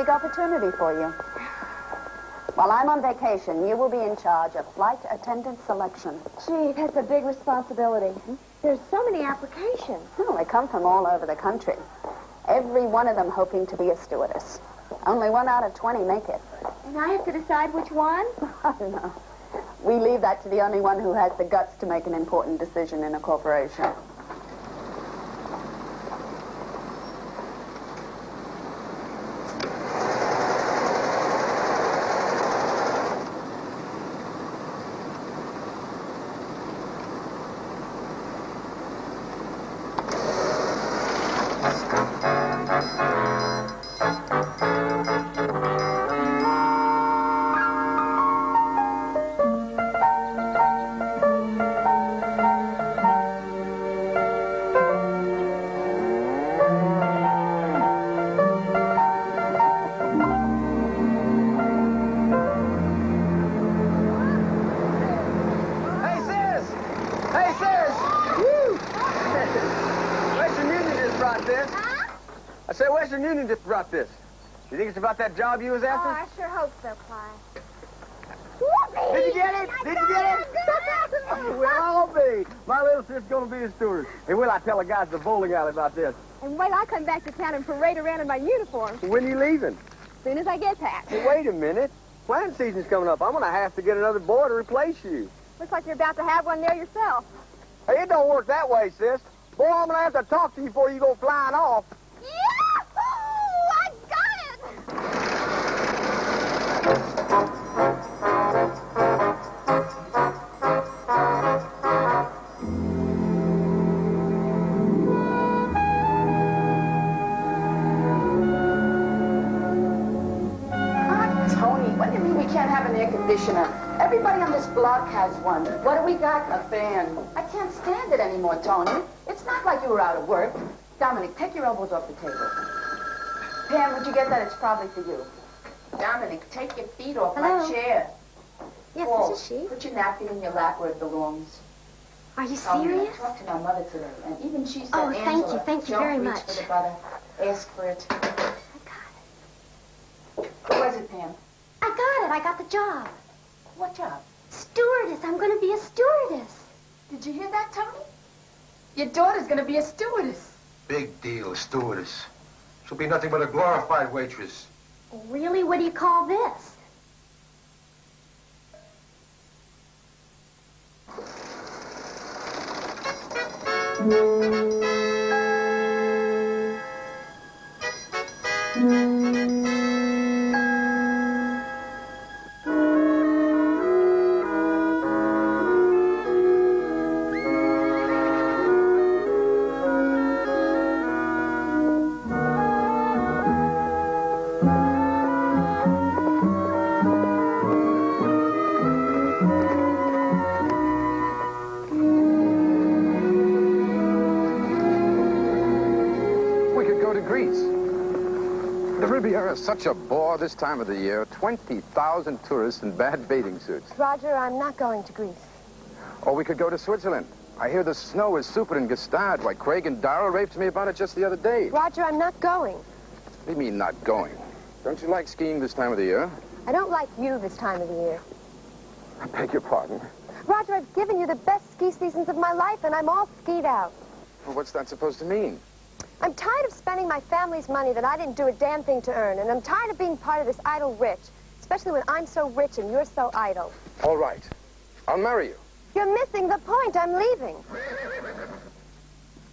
big opportunity for you. While I'm on vacation, you will be in charge of flight attendant selection. Gee, that's a big responsibility. There's so many applications. Oh, they come from all over the country. Every one of them hoping to be a stewardess. Only 1 out of 20 make it. And I have to decide which one? Oh, no. We leave that to the only one who has the guts to make an important decision in a corporation. Western Union just brought this. You think it's about that job you was after? Oh, I sure hope so, Clyde. Did you get it? Did you get it? We'll all be. My little sister's going to be a steward. Hey, will I tell the guys at the bowling alley about this? And wait, I'll come back to town and parade around in my uniform. When are you leaving? As soon as I get back. Hey, wait a minute. Planting season's coming up. I'm going to have to get another boy to replace you. Looks like you're about to have one there yourself. Hey, it don't work that way, sis. Boy, I'm going to have to talk to you before you go flying off. Yahoo! I got it! Tony, what do you mean we can't have an air conditioner? Everybody on this block has one. What do we got? A fan. I can't stand it anymore, Tony. It's not like you were out of work. Dominic, take your elbows off the table. Pam, would you get that? It's probably for you. Dominic, take your feet off my chair. Yes, Paul, this is she. put your napkin in your lap where it belongs. Are you I serious? talked to my mother today, and even she said, Oh, Angela, thank you don't very reach much. for the butter. Ask for it. I got it. What was it, Pam? I got it. I got the job. What job? Stewardess. I'm going to be a stewardess. Did you hear that, Tony? Your daughter's going to be a stewardess. Big deal, a stewardess. She'll be nothing but a glorified waitress. Really? What do you call this? Such a bore this time of the year. 20,000 tourists in bad bathing suits. Roger, I'm not going to Greece. Or we could go to Switzerland. I hear the snow is super in Gstaad. Why, Craig and Darrell raped me about it just the other day. Roger, I'm not going. What do you mean, not going? Don't you like skiing this time of the year? I don't like you this time of the year. I beg your pardon. Roger, I've given you the best ski seasons of my life, and I'm all skied out. Well, what's that supposed to mean? I'm tired of spending my family's money that I didn't do a damn thing to earn, and I'm tired of being part of this idle rich, especially when I'm so rich and you're so idle. All right. I'll marry you. You're missing the point. I'm leaving.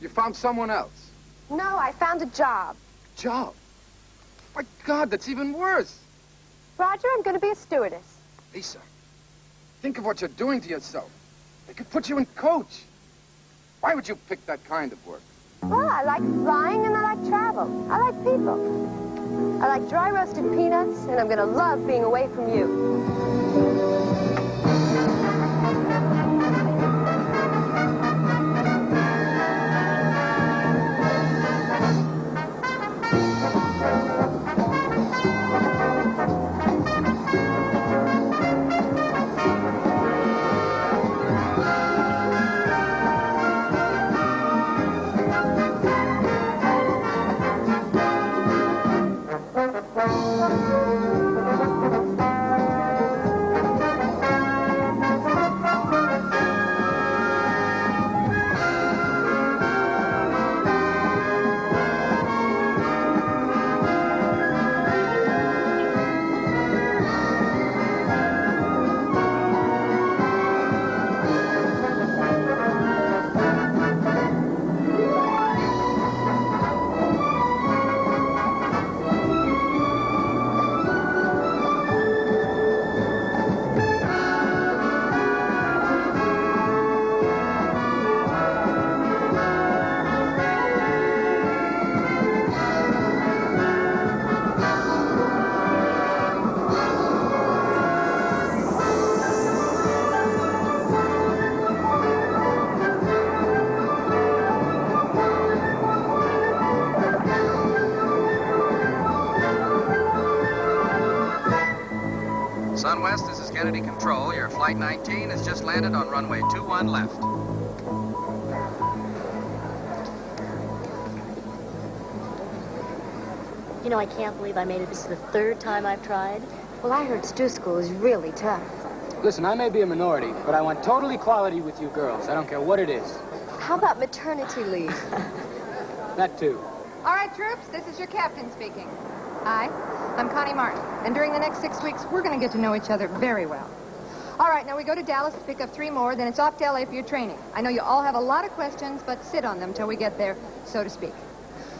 You found someone else? No, I found a job. Job? My God, that's even worse. Roger, I'm going to be a stewardess. Lisa, think of what you're doing to yourself. They could put you in coach. Why would you pick that kind of work? Well, I like flying and I like travel. I like people. I like dry roasted peanuts, and I'm going to love being away from you. Kennedy Control. Your Flight 19 has just landed on runway 21 left. You know, I can't believe I made it. This is the third time I've tried. Well, I heard stew school is really tough. Listen, I may be a minority, but I want total equality with you girls. I don't care what it is. How about maternity leave? That too. All right, troops, this is your captain speaking. Hi, I'm Connie Martin, and during the next 6 weeks, we're going to get to know each other very well. All right, now we go to Dallas to pick up 3 more, then it's off to L.A. for your training. I know you all have a lot of questions, but sit on them till we get there, so to speak.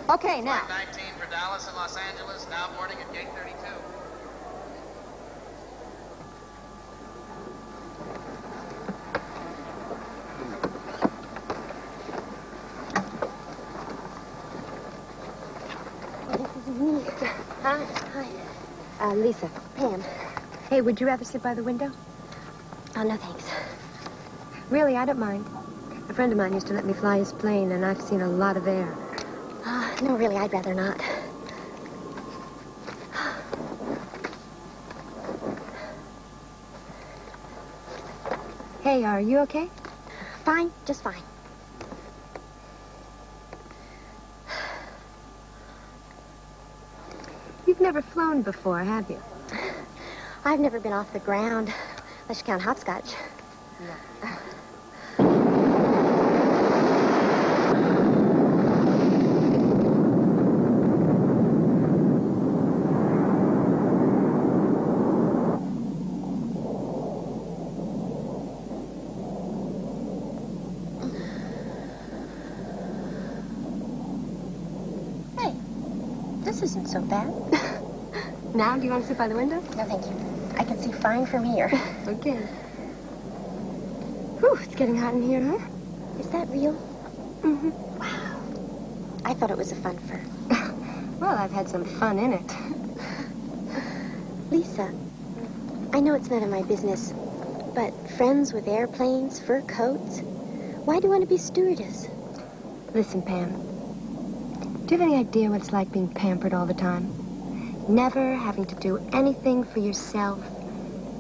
Okay, now. Flight 19 for Dallas and Los Angeles, now boarding at gate 32. Hi. Lisa. Pam. Hey, would you rather sit by the window? Oh, no, thanks. Really, I don't mind. A friend of mine used to let me fly his plane, and I've seen a lot of air. No, really, I'd rather not. Hey, are you okay? Fine, just fine. You've never flown before, have you? I've never been off the ground, unless you count hopscotch. Hey, this isn't so bad. Now, do you want to sit by the window? No, thank you. I can see fine from here. Okay. Whew, it's getting hot in here, huh? Is that real? Mm-hmm. Wow. I thought it was a fun fur. Well, I've had some fun in it. Lisa, I know it's none of my business, but friends with airplanes, fur coats, why do you want to be stewardess? Listen, Pam. Do you have any idea what it's like being pampered all the time? Never having to do anything for yourself.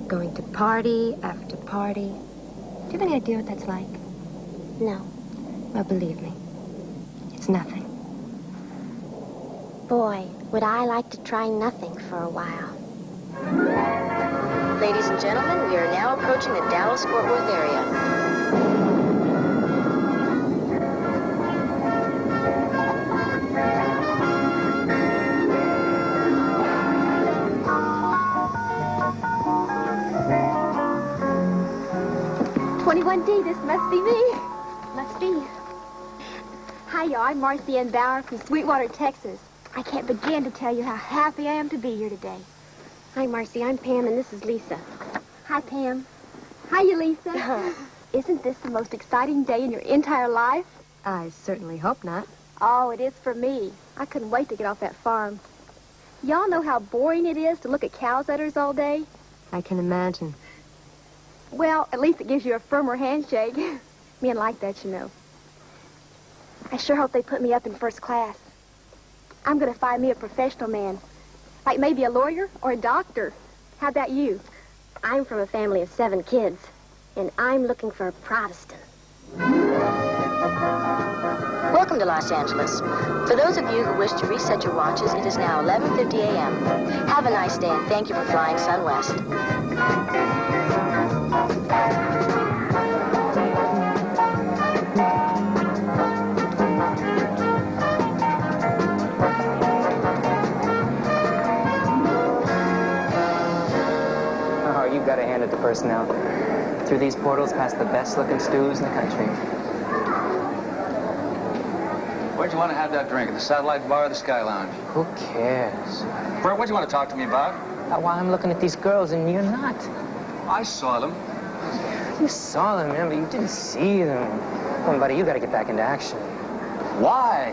Going to party after party. Do you have any idea what that's like? No. Well, believe me, it's nothing. Boy, would I like to try nothing for a while. Ladies and gentlemen, we are now approaching the Dallas-Fort Worth area. 21D, this must be me. Must be. Hi, y'all. I'm Marcy and Bauer from Sweetwater, Texas. I can't begin to tell you how happy I am to be here today. Hi, Marcy. I'm Pam, and this is Lisa. Hi, Pam. Hiya, Lisa. Isn't this the most exciting day in your entire life? I certainly hope not. Oh, it is for me. I couldn't wait to get off that farm. Y'all know how boring it is to look at cows udders all day? I can imagine. Well, at least it gives you a firmer handshake. Men like that, you know. I sure hope they put me up in first class. I'm going to find me a professional man. Like maybe a lawyer or a doctor. How about you? I'm from a family of 7 kids, and I'm looking for a Protestant. Welcome to Los Angeles. For those of you who wish to reset your watches, it is now 11:50 a.m. Have a nice day, and thank you for flying SunWest. Oh, you've got to hand it to personnel. Through these portals past the best-looking stews in the country. Where'd you want to have that drink? At the Satellite Bar or the Sky Lounge? Who cares? Bert, what'd you want to talk to me about? Why I'm looking at these girls and you're not. I saw them. You saw them, man, but you didn't see them. Come on, buddy, you got to get back into action. Why?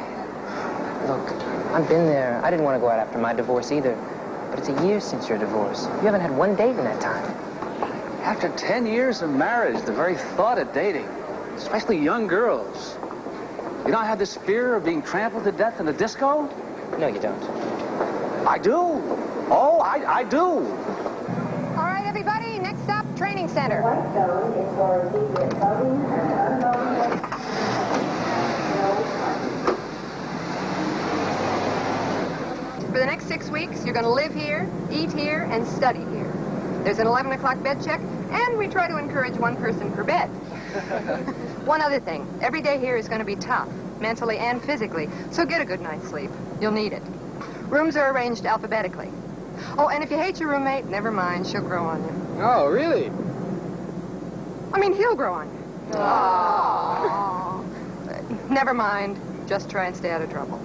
Look, I've been there. I didn't want to go out after my divorce either. But it's a year since your divorce. You haven't had one date in that time. After 10 years of marriage, the very thought of dating, especially young girls. You don't have this fear of being trampled to death in a disco? No, you don't. I do. Oh, I do. All right, everybody, next stop Training center. For the next 6 weeks, you're going to live here, eat here, and study here. There's an 11 o'clock bed check, and we try to encourage one person per bed. One other thing. Every day here is going to be tough, mentally and physically, so get a good night's sleep. You'll need it. Rooms are arranged alphabetically. Oh, and if you hate your roommate, never mind. She'll grow on you. Oh, really? I mean, he'll grow on you. Aww. Never mind. Just try and stay out of trouble.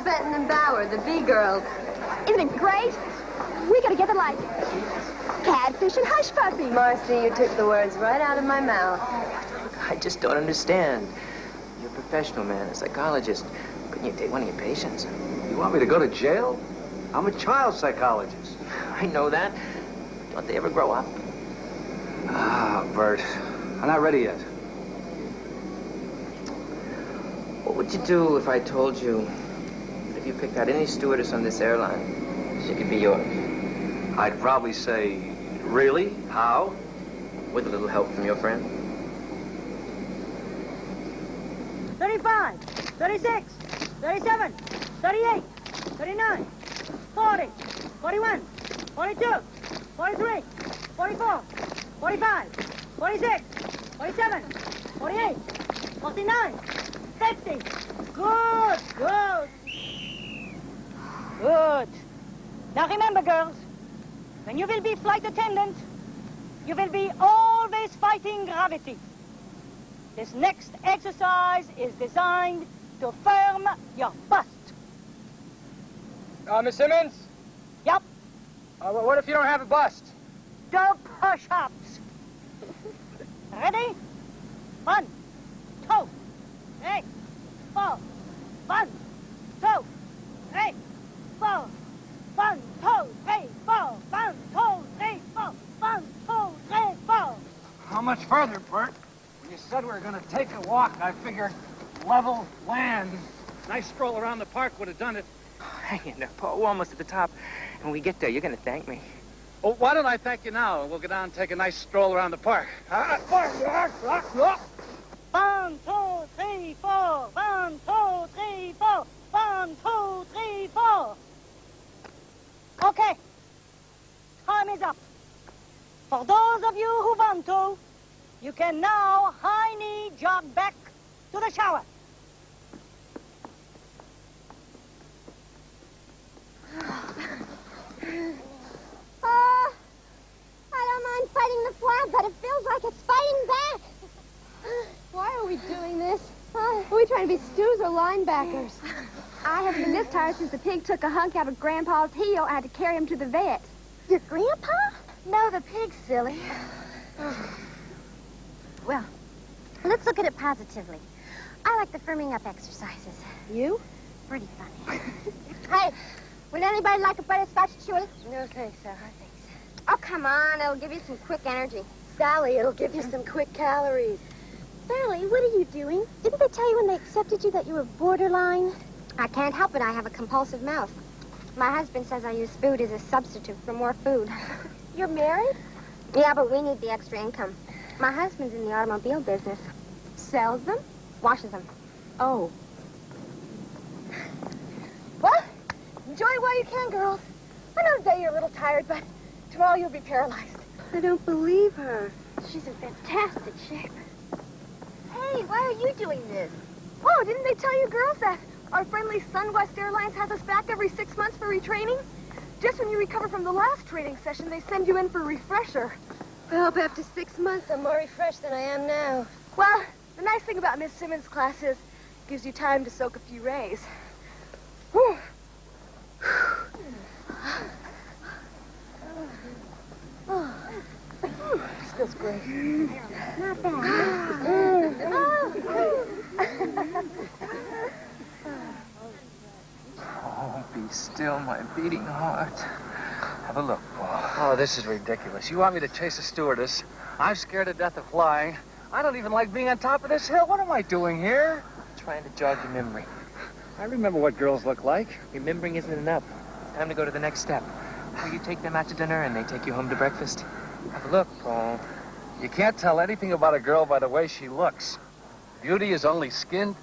Benton and Bauer, the B-girls. Isn't it great? We got together like catfish and hush puppy. Marcy, you took the words right out of my mouth. I just don't understand. You're a professional man, a psychologist. Couldn't you date one of your patients? You want me to go to jail? I'm a child psychologist. I know that. Don't they ever grow up? Ah, Bert, I'm not ready yet. What would you do if I told you that if you picked out any stewardess on this airline, she could be yours? I'd probably say, really? How? With a little help from your friend. 35, 36, 37, 38, 39, 40, 41, 42, 43, 44, 45, 46, 47, 48, 49, 50. Good, good. Good. Now remember, girls, when you will be flight attendant, you will be always fighting gravity. This next exercise is designed to firm your bust. Miss Simmons? Yep. What if you don't have a bust? Do push-ups. Ready? 1, 2, 3, 4. 1, 2, 3, 4. 1, 2, 3, 4. 1, 2, 3, 4. 1, 2, 3, 4. How much further, Bert? When you said we were going to take a walk, I figured level land. Nice stroll around the park would have done it. Hang in there, Paul. We're almost at the top. And when we get there, you're going to thank me. Well, why don't I thank you now, and we'll go down and take a nice stroll around the park. 1, 2, 3, 4. 1, 2, 3, 4. 1, 2, 3, 4. Okay. Time is up. For those of you who want to, you can now high-knee jog back to the shower. I don't mind fighting the flag, but it feels like it's fighting back. Why are we doing this? Are we trying to be stews or linebackers? I haven't been this tired since the pig took a hunk out of Grandpa's heel. I had to carry him to the vet. Your grandpa? No, the pig, silly. Well, let's look at it positively. I like the firming up exercises. You? Pretty funny. Hey, would anybody like a butterscotch chewy? No thanks, Sarah. Thanks. Oh, come on. It'll give you some quick energy. Sally, it'll give you some quick calories. Sally, what are you doing? Didn't they tell you when they accepted you that you were borderline? I can't help it. I have a compulsive mouth. My husband says I use food as a substitute for more food. You're married? Yeah, but we need the extra income. My husband's in the automobile business. Sells them? Washes them. Oh. Well, enjoy it while you can, girls. I know today you're a little tired, but tomorrow you'll be paralyzed. I don't believe her. She's in fantastic shape. Hey, why are you doing this? Oh, didn't they tell you girls that our friendly SunWest Airlines has us back every 6 months for retraining? Just when you recover from the last training session, they send you in for a refresher. I hope after 6 months I'm more refreshed than I am now. Well, the nice thing about Miss Simmons' class is it gives you time to soak a few rays. Whew. This feels great. Not bad. Oh, be still, my beating heart. Have a look, Paul. Oh, this is ridiculous. You want me to chase a stewardess? I'm scared to death of flying. I don't even like being on top of this hill. What am I doing here? Trying to jog your memory. I remember what girls look like. Remembering isn't enough. It's time to go to the next step. Will you take them out to dinner and they take you home to breakfast? Have a look, Paul. You can't tell anything about a girl by the way she looks. Beauty is only skin.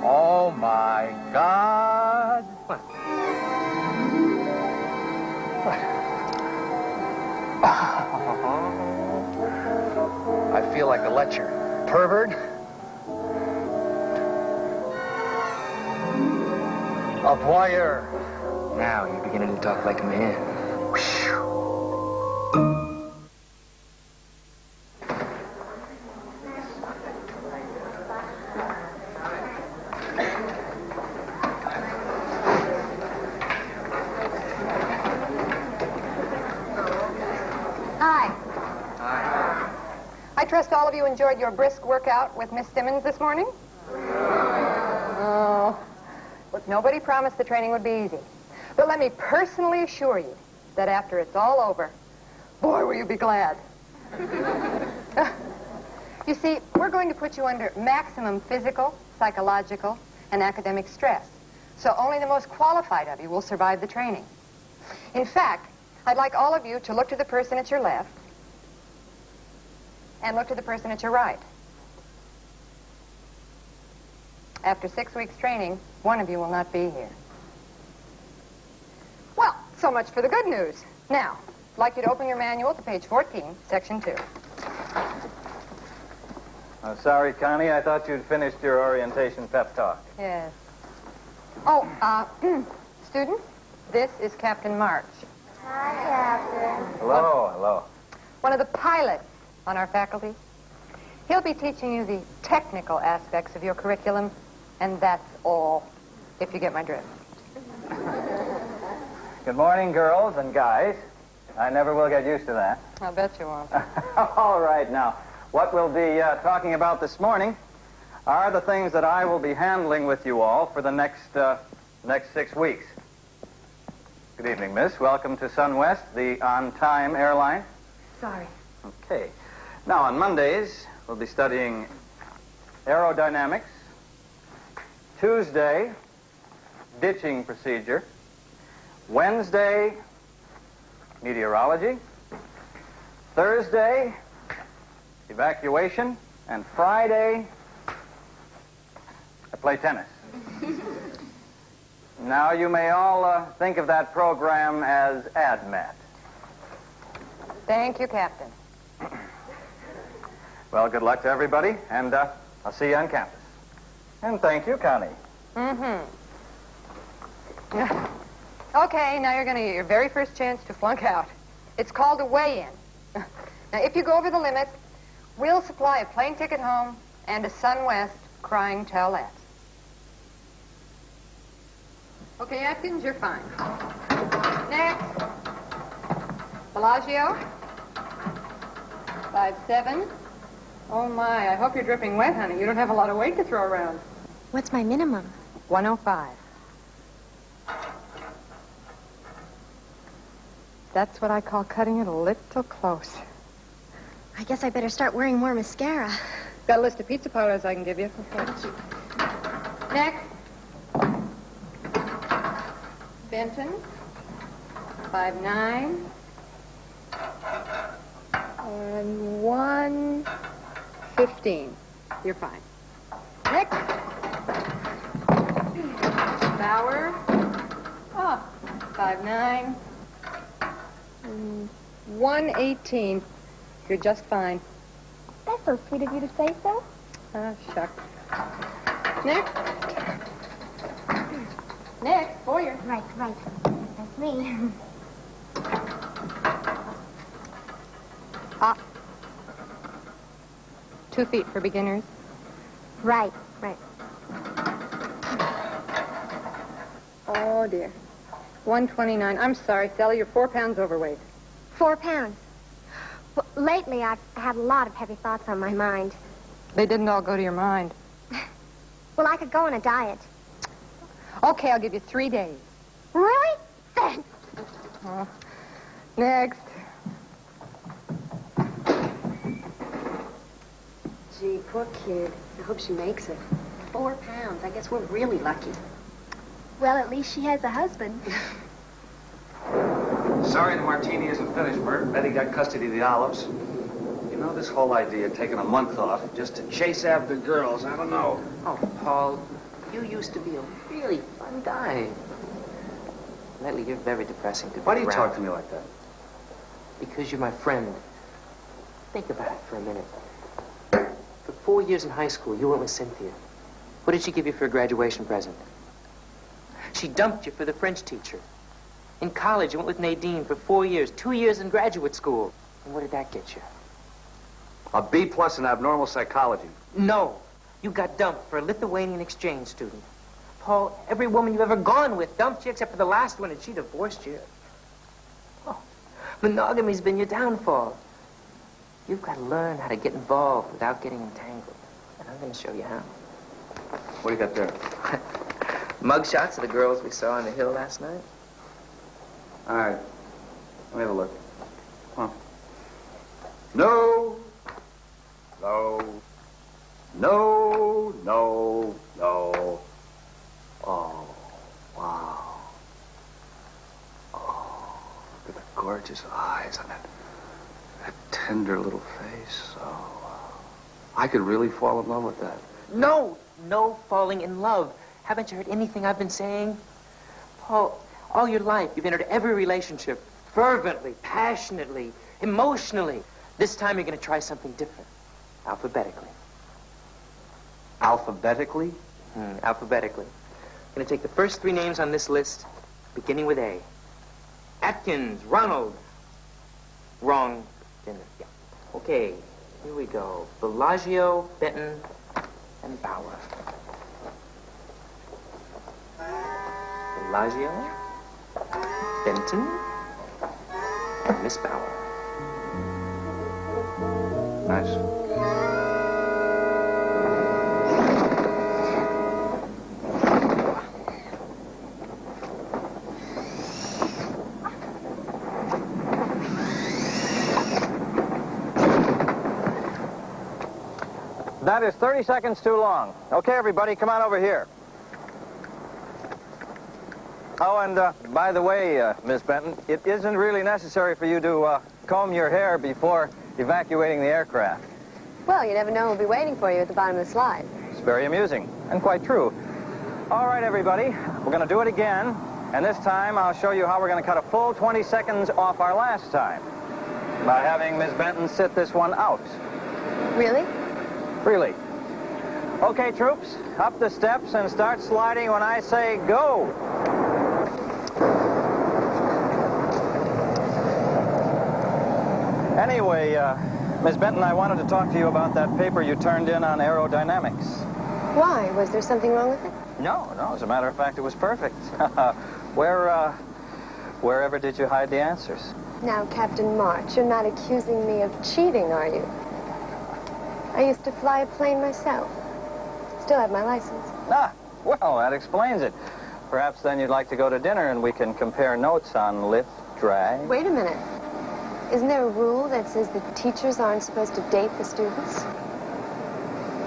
Oh, my God. What? I feel like a lecture. Pervert. A voyeur. Now you're beginning to talk like a man. Hi. I trust all of you enjoyed your brisk workout with Miss Simmons this morning? Oh. Look, nobody promised the training would be easy. But let me personally assure you that after it's all over, boy, will you be glad. You see, we're going to put you under maximum physical, psychological, and academic stress. So only the most qualified of you will survive the training. In fact, I'd like all of you to look to the person at your left and look to the person at your right. After 6 weeks training, one of you will not be here. Well, so much for the good news. Now, I'd like you to open your manual to page 14, section 2. I'm sorry, Connie. I thought you'd finished your orientation pep talk. Yes. Oh, students, this is Captain March. Hi, Captain. Hello, hello. One of the pilots on our faculty. He'll be teaching you the technical aspects of your curriculum, and that's all, if you get my drift. Good morning, girls and guys. I never will get used to that. I'll bet you won't. All right, now, what we'll be talking about this morning are the things that I will be handling with you all for the next 6 weeks. Good evening, miss. Welcome to SunWest, the on-time airline. Sorry. Okay. Now, on Mondays, we'll be studying aerodynamics. Tuesday, ditching procedure. Wednesday, meteorology. Thursday, evacuation. And Friday, I play tennis. Now, you may all think of that program as ADMAT. Thank you, Captain. Well, good luck to everybody, and I'll see you on campus. And thank you, Connie. Mm-hmm. Okay, now you're going to get your very first chance to flunk out. It's called a weigh-in. Now, if you go over the limit, we'll supply a plane ticket home and a SunWest crying towelette. Okay, Atkins, you're fine. Next. Bellagio. 5'7". Oh, my, I hope you're dripping wet, honey. You don't have a lot of weight to throw around. What's my minimum? 105. That's what I call cutting it a little close. I guess I better start wearing more mascara. Got a list of pizza parlors I can give you. Next. Benton. 5'9". And 115. You're fine. Next. Bauer. Oh, 5'9". 118. You're just fine. That's so sweet of you to say so. Ah, shucks. Next. Next, Boyer. Right. That's me. 2 feet for beginners. Right. Oh, dear. 129. I'm sorry, Sally, you're 4 pounds overweight. 4 pounds. Well, lately, I've had a lot of heavy thoughts on my mind. They didn't all go to your mind. Well, I could go on a diet. Okay, I'll give you 3 days. Really? Thanks. Oh. Next. Gee, poor kid. I hope she makes it. 4 pounds. I guess we're really lucky. Well, at least she has a husband. Sorry the martini isn't finished, Bert. Betty got custody of the olives. You know, this whole idea of taking a month off just to chase after girls, I don't know. Oh, Paul, you used to be a really fun guy. Lately, you're very depressing to be Why do you around. talk to me like that? Because you're my friend. Think about it for a minute. For 4 years in high school, you went with Cynthia. What did she give you for a graduation present? She dumped you for the French teacher. In college, you went with Nadine for 4 years, 2 years in graduate school. And what did that get you? A B+ in abnormal psychology. No, you got dumped for a Lithuanian exchange student. Paul, every woman you've ever gone with dumped you except for the last one, and she divorced you. Oh, monogamy's been your downfall. You've got to learn how to get involved without getting entangled. And I'm going to show you how. What do you got there? Mugshots of the girls we saw on the hill last night. All right. Let me have a look. Come on. No. No. No. No. No. Oh. Wow. Oh. Look at the gorgeous eyes on that tender little face. Oh. I could really fall in love with that. No falling in love. Haven't you heard anything I've been saying? Paul, all your life, you've entered every relationship fervently, passionately, emotionally. This time you're going to try something different. Alphabetically. Alphabetically? Alphabetically. I'm going to take the first 3 names on this list, beginning with A. Atkins, Ronald. Wrong. Yeah. Okay, here we go. Bellagio, Benton, and Bauer. Bellagio, Benton, and Miss Bauer. Nice. That is 30 seconds too long. Okay, everybody, come on over here. Oh, and by the way, Miss Benton, it isn't really necessary for you to comb your hair before evacuating the aircraft. Well, you never know who'll be waiting for you at the bottom of the slide. It's very amusing and quite true. All right, everybody, we're going to do it again. And this time, I'll show you how we're going to cut a full 20 seconds off our last time by having Miss Benton sit this one out. Really? Really. Okay, troops, up the steps and start sliding when I say go. Anyway, Miss Benton, I wanted to talk to you about that paper you turned in on aerodynamics. Why? Was there something wrong with it? No, as a matter of fact, it was perfect. Wherever did you hide the answers? Now, Captain March, you're not accusing me of cheating, are you? I used to fly a plane myself. Still have my license. Ah, well, that explains it. Perhaps then you'd like to go to dinner and we can compare notes on lift, drag. Wait a minute. Isn't there a rule that says that teachers aren't supposed to date the students?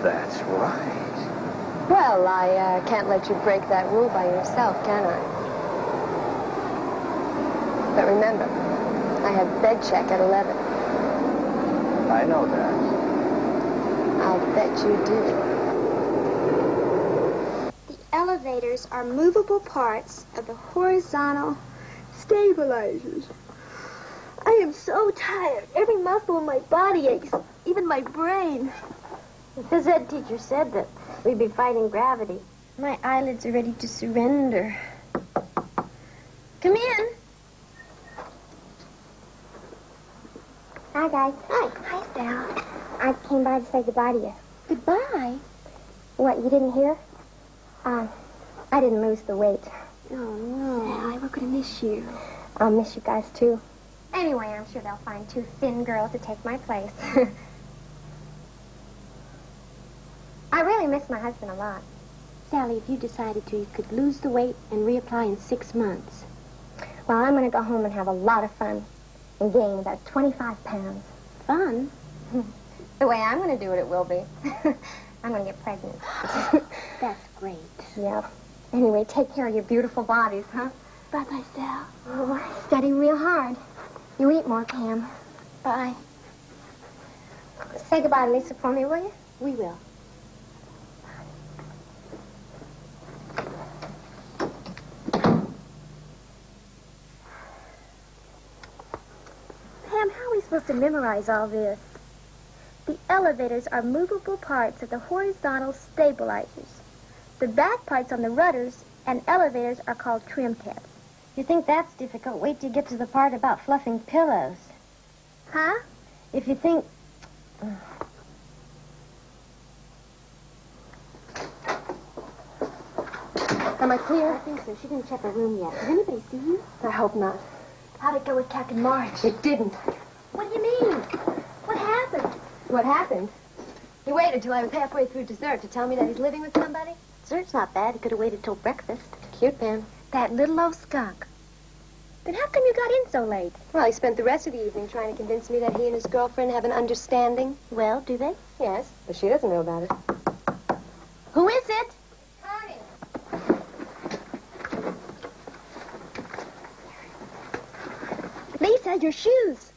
That's right. Well, I can't let you break that rule by yourself, can I? But remember, I have bed check at 11. I know that. I'll bet you do. The elevators are movable parts of the horizontal stabilizers. I am so tired. Every muscle in my body aches, even my brain. The phys ed teacher said that we'd be fighting gravity. My eyelids are ready to surrender. Come in. Hi, guys. Hi. Hi, Sal. I came by to say goodbye to you. Goodbye. What, you didn't hear? I didn't lose the weight. Oh, no. Sal, we're going to miss you. I'll miss you guys, too. Anyway, I'm sure they'll find 2 thin girls to take my place. I really miss my husband a lot. Sally, if you decided to, you could lose the weight and reapply in 6 months. Well, I'm going to go home and have a lot of fun and gain about 25 pounds. Fun? The way I'm going to do it, it will be. I'm going to get pregnant. That's great. Yeah. Anyway, take care of your beautiful bodies, huh? Bye-bye, Sal. Oh, study real hard. You eat more, Pam. Bye. Say goodbye to Lisa for me, will you? We will. Pam, how are we supposed to memorize all this? The elevators are movable parts of the horizontal stabilizers. The back parts on the rudders and elevators are called trim tabs. You think that's difficult? Wait till you get to the part about fluffing pillows. Huh? If you think... Am I clear? I think so. She didn't check her room yet. Did anybody see you? I hope not. How'd it go with Captain March? It didn't. What do you mean? What happened? What happened? He waited till I was halfway through dessert to tell me that he's living with somebody. Dessert's not bad. He could have waited till breakfast. Cute, Pam. That little old skunk. Then how come you got in so late? Well, he spent the rest of the evening trying to convince me that he and his girlfriend have an understanding. Well, do they? Yes, but she doesn't know about it. Who is it? Connie. Lisa, your shoes.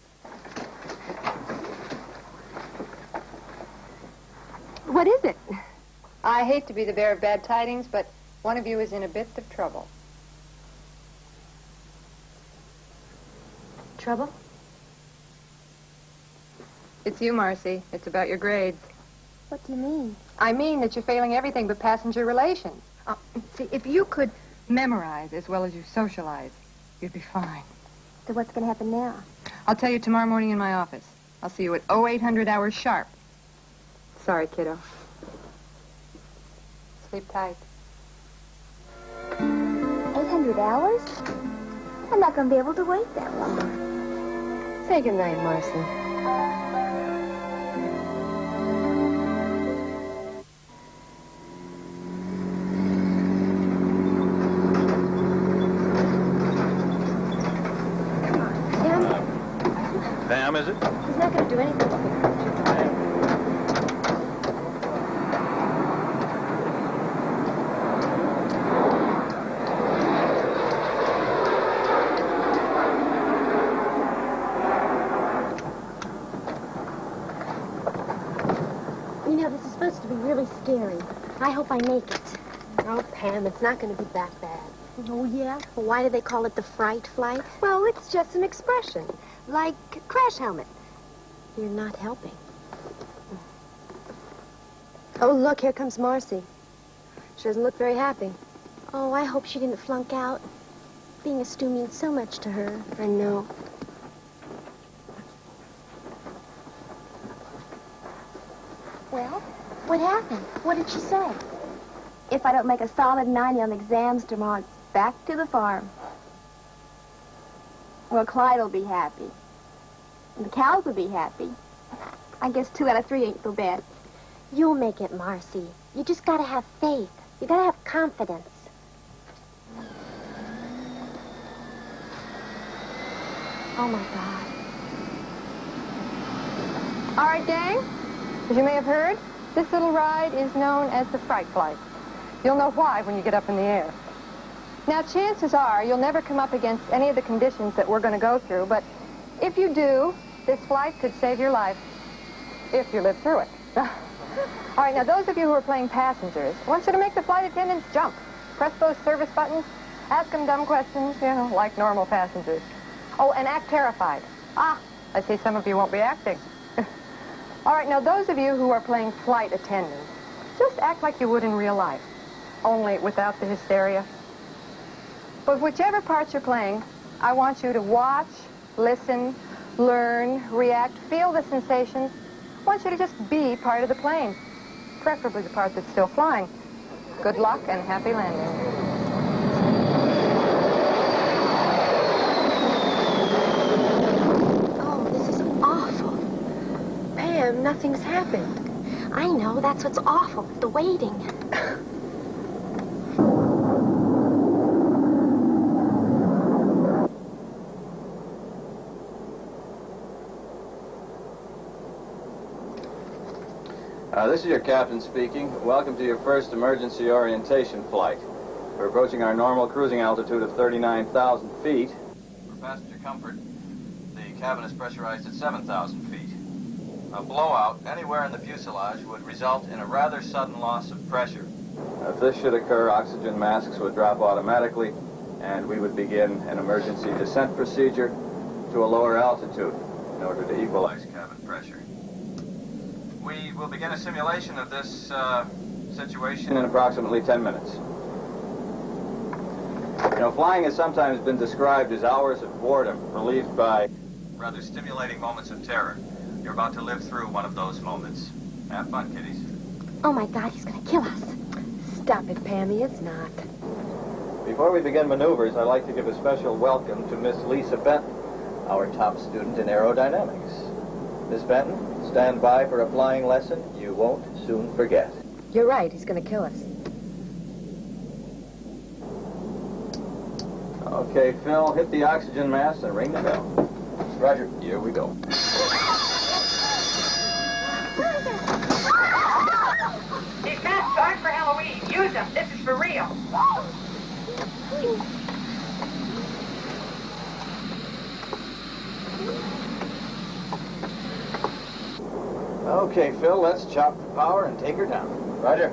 What is it? I hate to be the bearer of bad tidings, but one of you is in a bit of trouble. Trouble? It's you, Marcy. It's about your grades. What do you mean? I mean that you're failing everything but passenger relations. See, if you could memorize as well as you socialize, you'd be fine. So what's going to happen now? I'll tell you tomorrow morning in my office. I'll see you at 0800 hours sharp. Sorry, kiddo. Sleep tight. 800 hours? I'm not going to be able to wait that long. Say goodnight, Marcy. Pam, is it? He's not going to do anything to me. You know, this is supposed to be really scary. I hope I make it. Oh, Pam, it's not going to be that bad. Oh, yeah? Well, why do they call it the fright flight? Well, it's just an expression. Like crash helmet. You're not helping. Oh, look, here comes Marcy. She doesn't look very happy. Oh, I hope she didn't flunk out. Being a stew means so much to her. I know. Well, what happened? What did she say? If I don't make a solid 90 on exams tomorrow, it's back to the farm. Well, Clyde will be happy. And the cows will be happy. I guess 2 out of 3 ain't so bad. You'll make it, Marcy. You just gotta have faith. You gotta have confidence. Oh, my God. All right, gang. As you may have heard, this little ride is known as the fright flight. You'll know why when you get up in the air. Now, chances are you'll never come up against any of the conditions that we're going to go through, but if you do, this flight could save your life if you live through it. All right, now, those of you who are playing passengers, I want you to make the flight attendants jump. Press those service buttons. Ask them dumb questions, you know, like normal passengers. Oh, and act terrified. Ah, I see some of you won't be acting. All right, now, those of you who are playing flight attendants, just act like you would in real life, only without the hysteria. But whichever part you're playing, I want you to watch, listen, learn, react, feel the sensations. I want you to just be part of the plane, preferably the part that's still flying. Good luck and happy landing. Pam, nothing's happened. I know, that's what's awful, the waiting. This is your captain speaking. Welcome to your first emergency orientation flight. We're approaching our normal cruising altitude of 39,000 feet. For passenger comfort, the cabin is pressurized at 7,000 feet. A blowout anywhere in the fuselage would result in a rather sudden loss of pressure. If this should occur, oxygen masks would drop automatically, and we would begin an emergency descent procedure to a lower altitude in order to equalize cabin pressure. We will begin a simulation of this situation in approximately 10 minutes. You know, flying has sometimes been described as hours of boredom, relieved by rather stimulating moments of terror. You're about to live through one of those moments. Have fun, kiddies. Oh, my God, he's going to kill us. Stop it, Pammy, it's not. Before we begin maneuvers, I'd like to give a special welcome to Miss Lisa Benton, our top student in aerodynamics. Miss Benton, stand by for a flying lesson you won't soon forget. You're right, he's going to kill us. Okay, Phil, hit the oxygen mask and ring the bell. Roger. Here we go. These masks aren't for Halloween. Use them. This is for real. Okay, Phil, let's chop the power and take her down. Roger.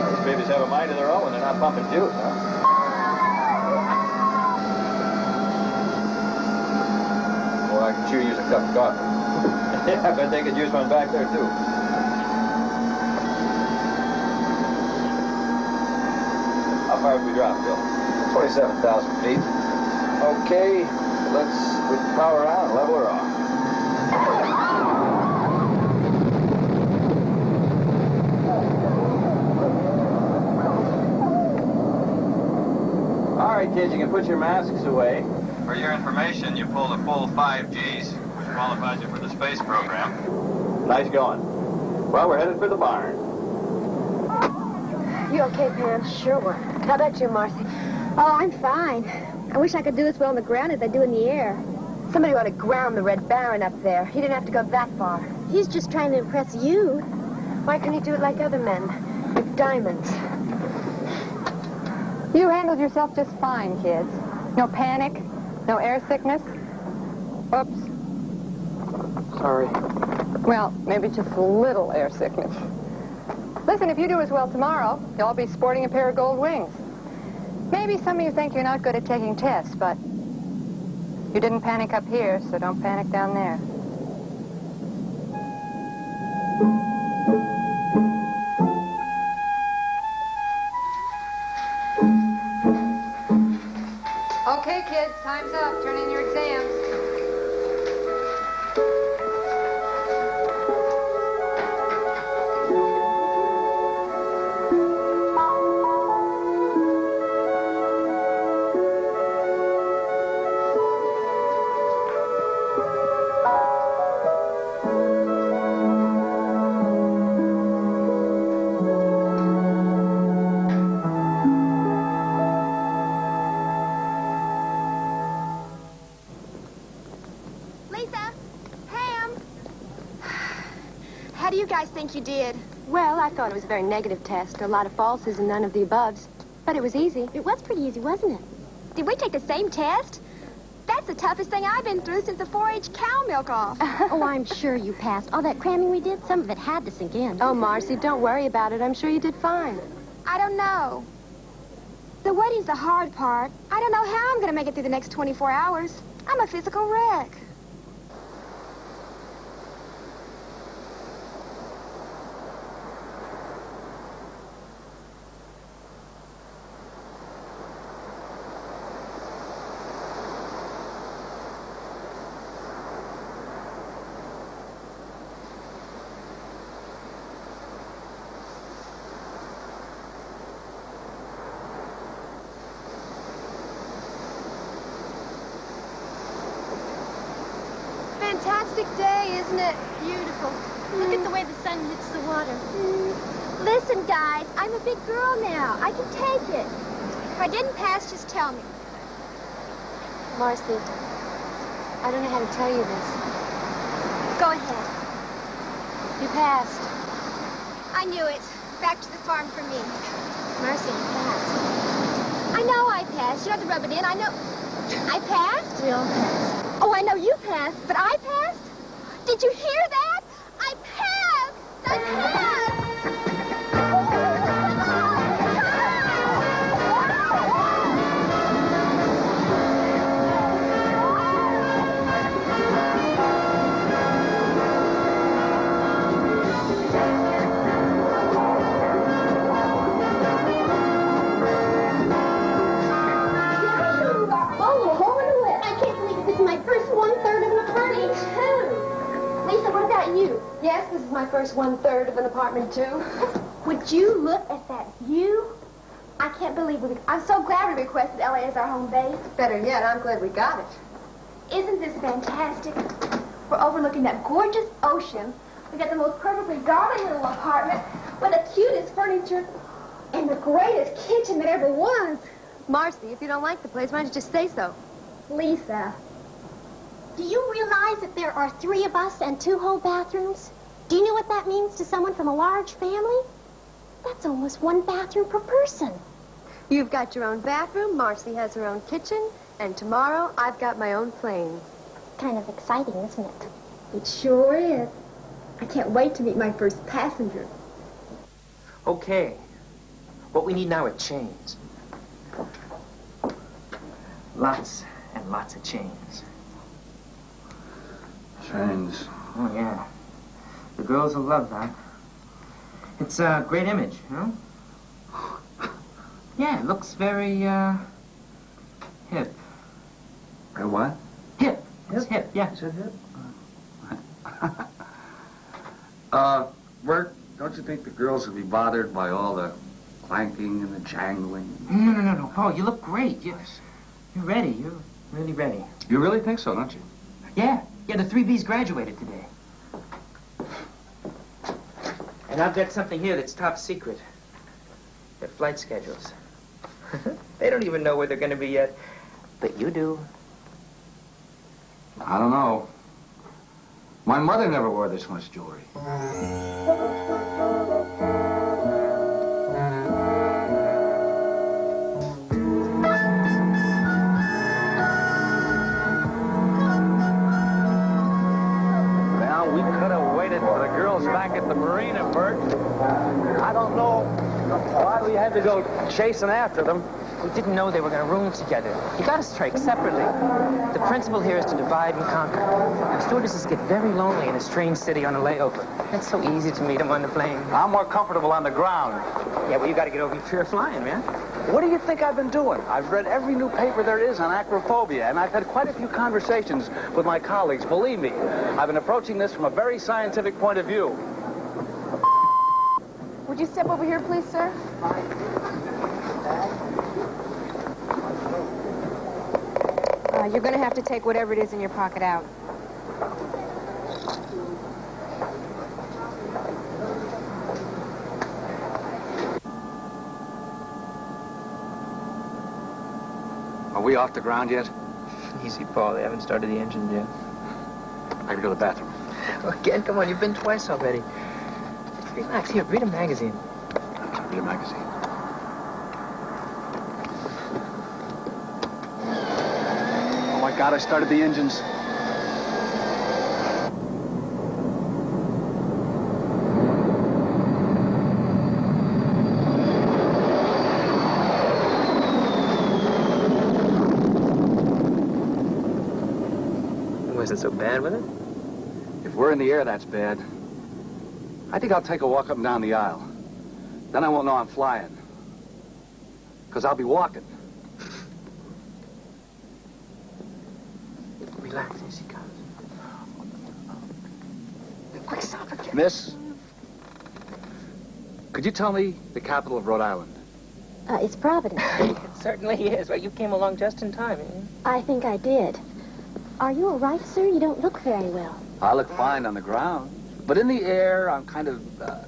These babies have a mind of their own when they're not pumping juice, huh? Or I could sure use a cup of coffee. Yeah, I bet they could use one back there, too. How far have we dropped, Bill? 27,000 feet. Okay, let's put the power on and level her off. All right, kids, you can put your masks away. For your information, you pulled a full 5 Gs, which qualifies you for the space program. Nice going. Well, we're headed for the barn. You okay, Pam? Sure. How about you, Marcy? Oh, I'm fine. I wish I could do as well on the ground as I do in the air. Somebody ought to ground the Red Baron up there. He didn't have to go that far. He's just trying to impress you. Why couldn't he do it like other men? With diamonds. You handled yourself just fine, kids. No panic, no air sickness. Oops. Sorry. Well, maybe just a little air sickness. Listen, if you do as well tomorrow, you'll all be sporting a pair of gold wings. Maybe some of you think you're not good at taking tests, but you didn't panic up here, so don't panic down there. Okay, kids, time's up. Turn in your exams. Lisa! Pam! How do you guys think you did? Well, I thought it was a very negative test. A lot of falses and none of the aboves. But it was easy. It was pretty easy, wasn't it? Did we take the same test? That's the toughest thing I've been through since the 4-H cow milk off. Oh, I'm sure you passed. All that cramming we did, some of it had to sink in. Oh, Marcy, don't worry about it. I'm sure you did fine. I don't know. The waiting's the hard part. I don't know how I'm going to make it through the next 24 hours. I'm a physical wreck. perfect day, isn't it? Beautiful. Look at the way the sun hits the water. Listen, guys, I'm a big girl now. I can take it. If I didn't pass, just tell me. Marcy, I don't know how to tell you this. Go ahead. You passed. I knew it. Back to the farm for me. Marcy, you passed. I know I passed. You don't have to rub it in. I know. I passed? We all passed. Oh, I know you passed, but I passed? Did you hear that? I passed! I passed! Yes, this is my first 1/3 of an apartment, too. Would you look at that view? I can't believe I'm so glad we requested LA as our home base. Better yet, I'm glad we got it. Isn't this fantastic? We're overlooking that gorgeous ocean. We got the most perfectly garden little apartment with the cutest furniture and the greatest kitchen that ever was. Marcy, if you don't like the place, why don't you just say so? Lisa. Do you realize that there are 3 of us and 2 whole bathrooms? Do you know what that means to someone from a large family? That's almost 1 bathroom per person. You've got your own bathroom, Marcy has her own kitchen, and tomorrow I've got my own plane. Kind of exciting, isn't it? It sure is. I can't wait to meet my first passenger. Okay. What we need now are chains. Lots and lots of chains. Chains. Oh, yeah. The girls will love that. It's a great image, you know? Yeah, it looks very, hip. What? Hip. It's hip, yeah. Is it hip? Bert, don't you think the girls would be bothered by all the clanking and the jangling? No. Paul, you look great. You're ready. You're really ready. You really think so, don't you? Yeah, the 3Bs graduated today. And I've got something here that's top secret. Their flight schedules. They don't even know where they're going to be yet. But you do. I don't know. My mother never wore this much jewelry. Well, we could have waited for the girls back at the marina, Bert. I don't know why we had to go chasing after them. We didn't know they were going to room together. You got to strike separately. The principle here is to divide and conquer. And stewardesses get very lonely in a strange city on a layover. It's so easy to meet them on the plane. I'm more comfortable on the ground. Yeah, well, you got to get over your fear of flying, man. What do you think I've been doing? I've read every new paper there is on acrophobia, and I've had quite a few conversations with my colleagues. Believe me, I've been approaching this from a very scientific point of view. Would you step over here, please, sir? You're going to have to take whatever it is in your pocket out. Are we off the ground yet? Easy, Paul. They haven't started the engine yet. I gotta go to the bathroom. Again, come on. You've been twice already. Relax. Here, read a magazine. Read a magazine. Oh, my God, I started the engines. Wasn't so bad with it? If we're in the air, that's bad. I think I'll take a walk up and down the aisle. Then I won't know I'm flying. Because I'll be walking. Relax, here she comes. Quick, stop again. Miss, could you tell me the capital of Rhode Island? It's Providence. It certainly is. Well, you came along just in time. I think I did. Are you all right, sir? You don't look very well. I look fine on the ground. But in the air, I'm kind of,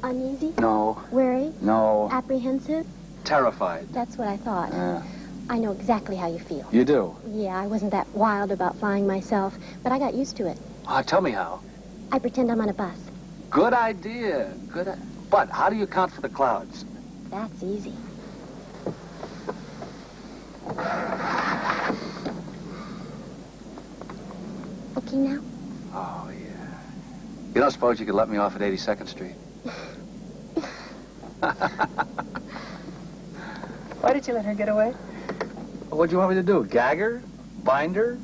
Uneasy? no, Worried? no, Apprehensive? terrified. That's what I thought. I know exactly how you feel. You do? Yeah, I wasn't that wild about flying myself, but I got used to it. Tell me how. I pretend I'm on a bus. Good idea. But how do you account for the clouds? That's easy. Okay now? Oh, yeah. You don't suppose you could let me off at 82nd Street? Why did you let her get away? What'd you want me to do? Gag her? Bind her?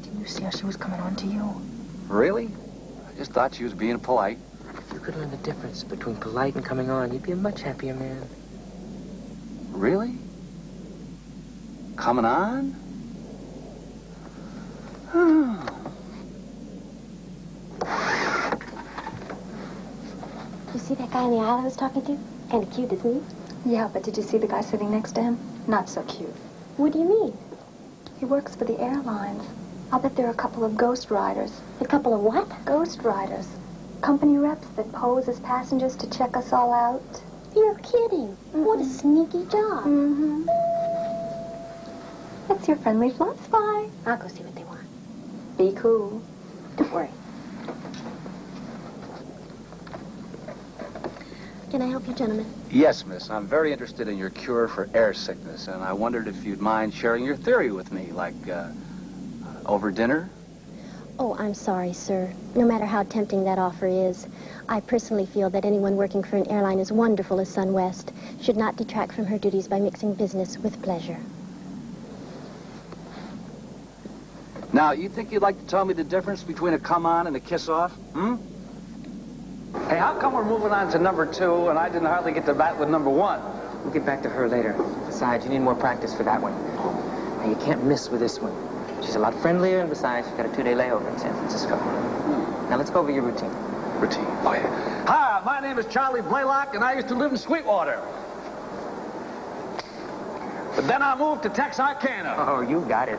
Didn't you see how she was coming on to you? Really? I just thought she was being polite. If you could learn the difference between polite and coming on, you'd be a much happier man. Really? Coming on? You see that guy in the aisle I was talking to? Kind of cute, isn't he? Yeah, but did you see the guy sitting next to him? Not so cute. What do you mean? He works for the airlines. I'll bet there are a couple of ghost riders. A couple of what? Ghost riders. Company reps that pose as passengers to check us all out. You're kidding. What a sneaky job. Mm-hmm. That's your friendly fly spy. I'll go see what they want. Be cool. Don't worry. Can I help you, gentlemen? Yes, miss. I'm very interested in your cure for air sickness, and I wondered if you'd mind sharing your theory with me, like, over dinner? Oh, I'm sorry, sir. No matter how tempting that offer is, I personally feel that anyone working for an airline as wonderful as SunWest should not detract from her duties by mixing business with pleasure. Now, you think you'd like to tell me the difference between a come-on and a kiss-off? Hey, how come we're moving on to number 2 and I didn't hardly get to bat with number 1? We'll get back to her later. Besides, you need more practice for that one. Now, you can't miss with this one. She's a lot friendlier, and besides, she's got a 2-day layover in San Francisco. Now, let's go over your routine. Routine? Oh, yeah. Hi, my name is Charlie Blaylock, and I used to live in Sweetwater. But then I moved to Texarkana. Oh, you got it.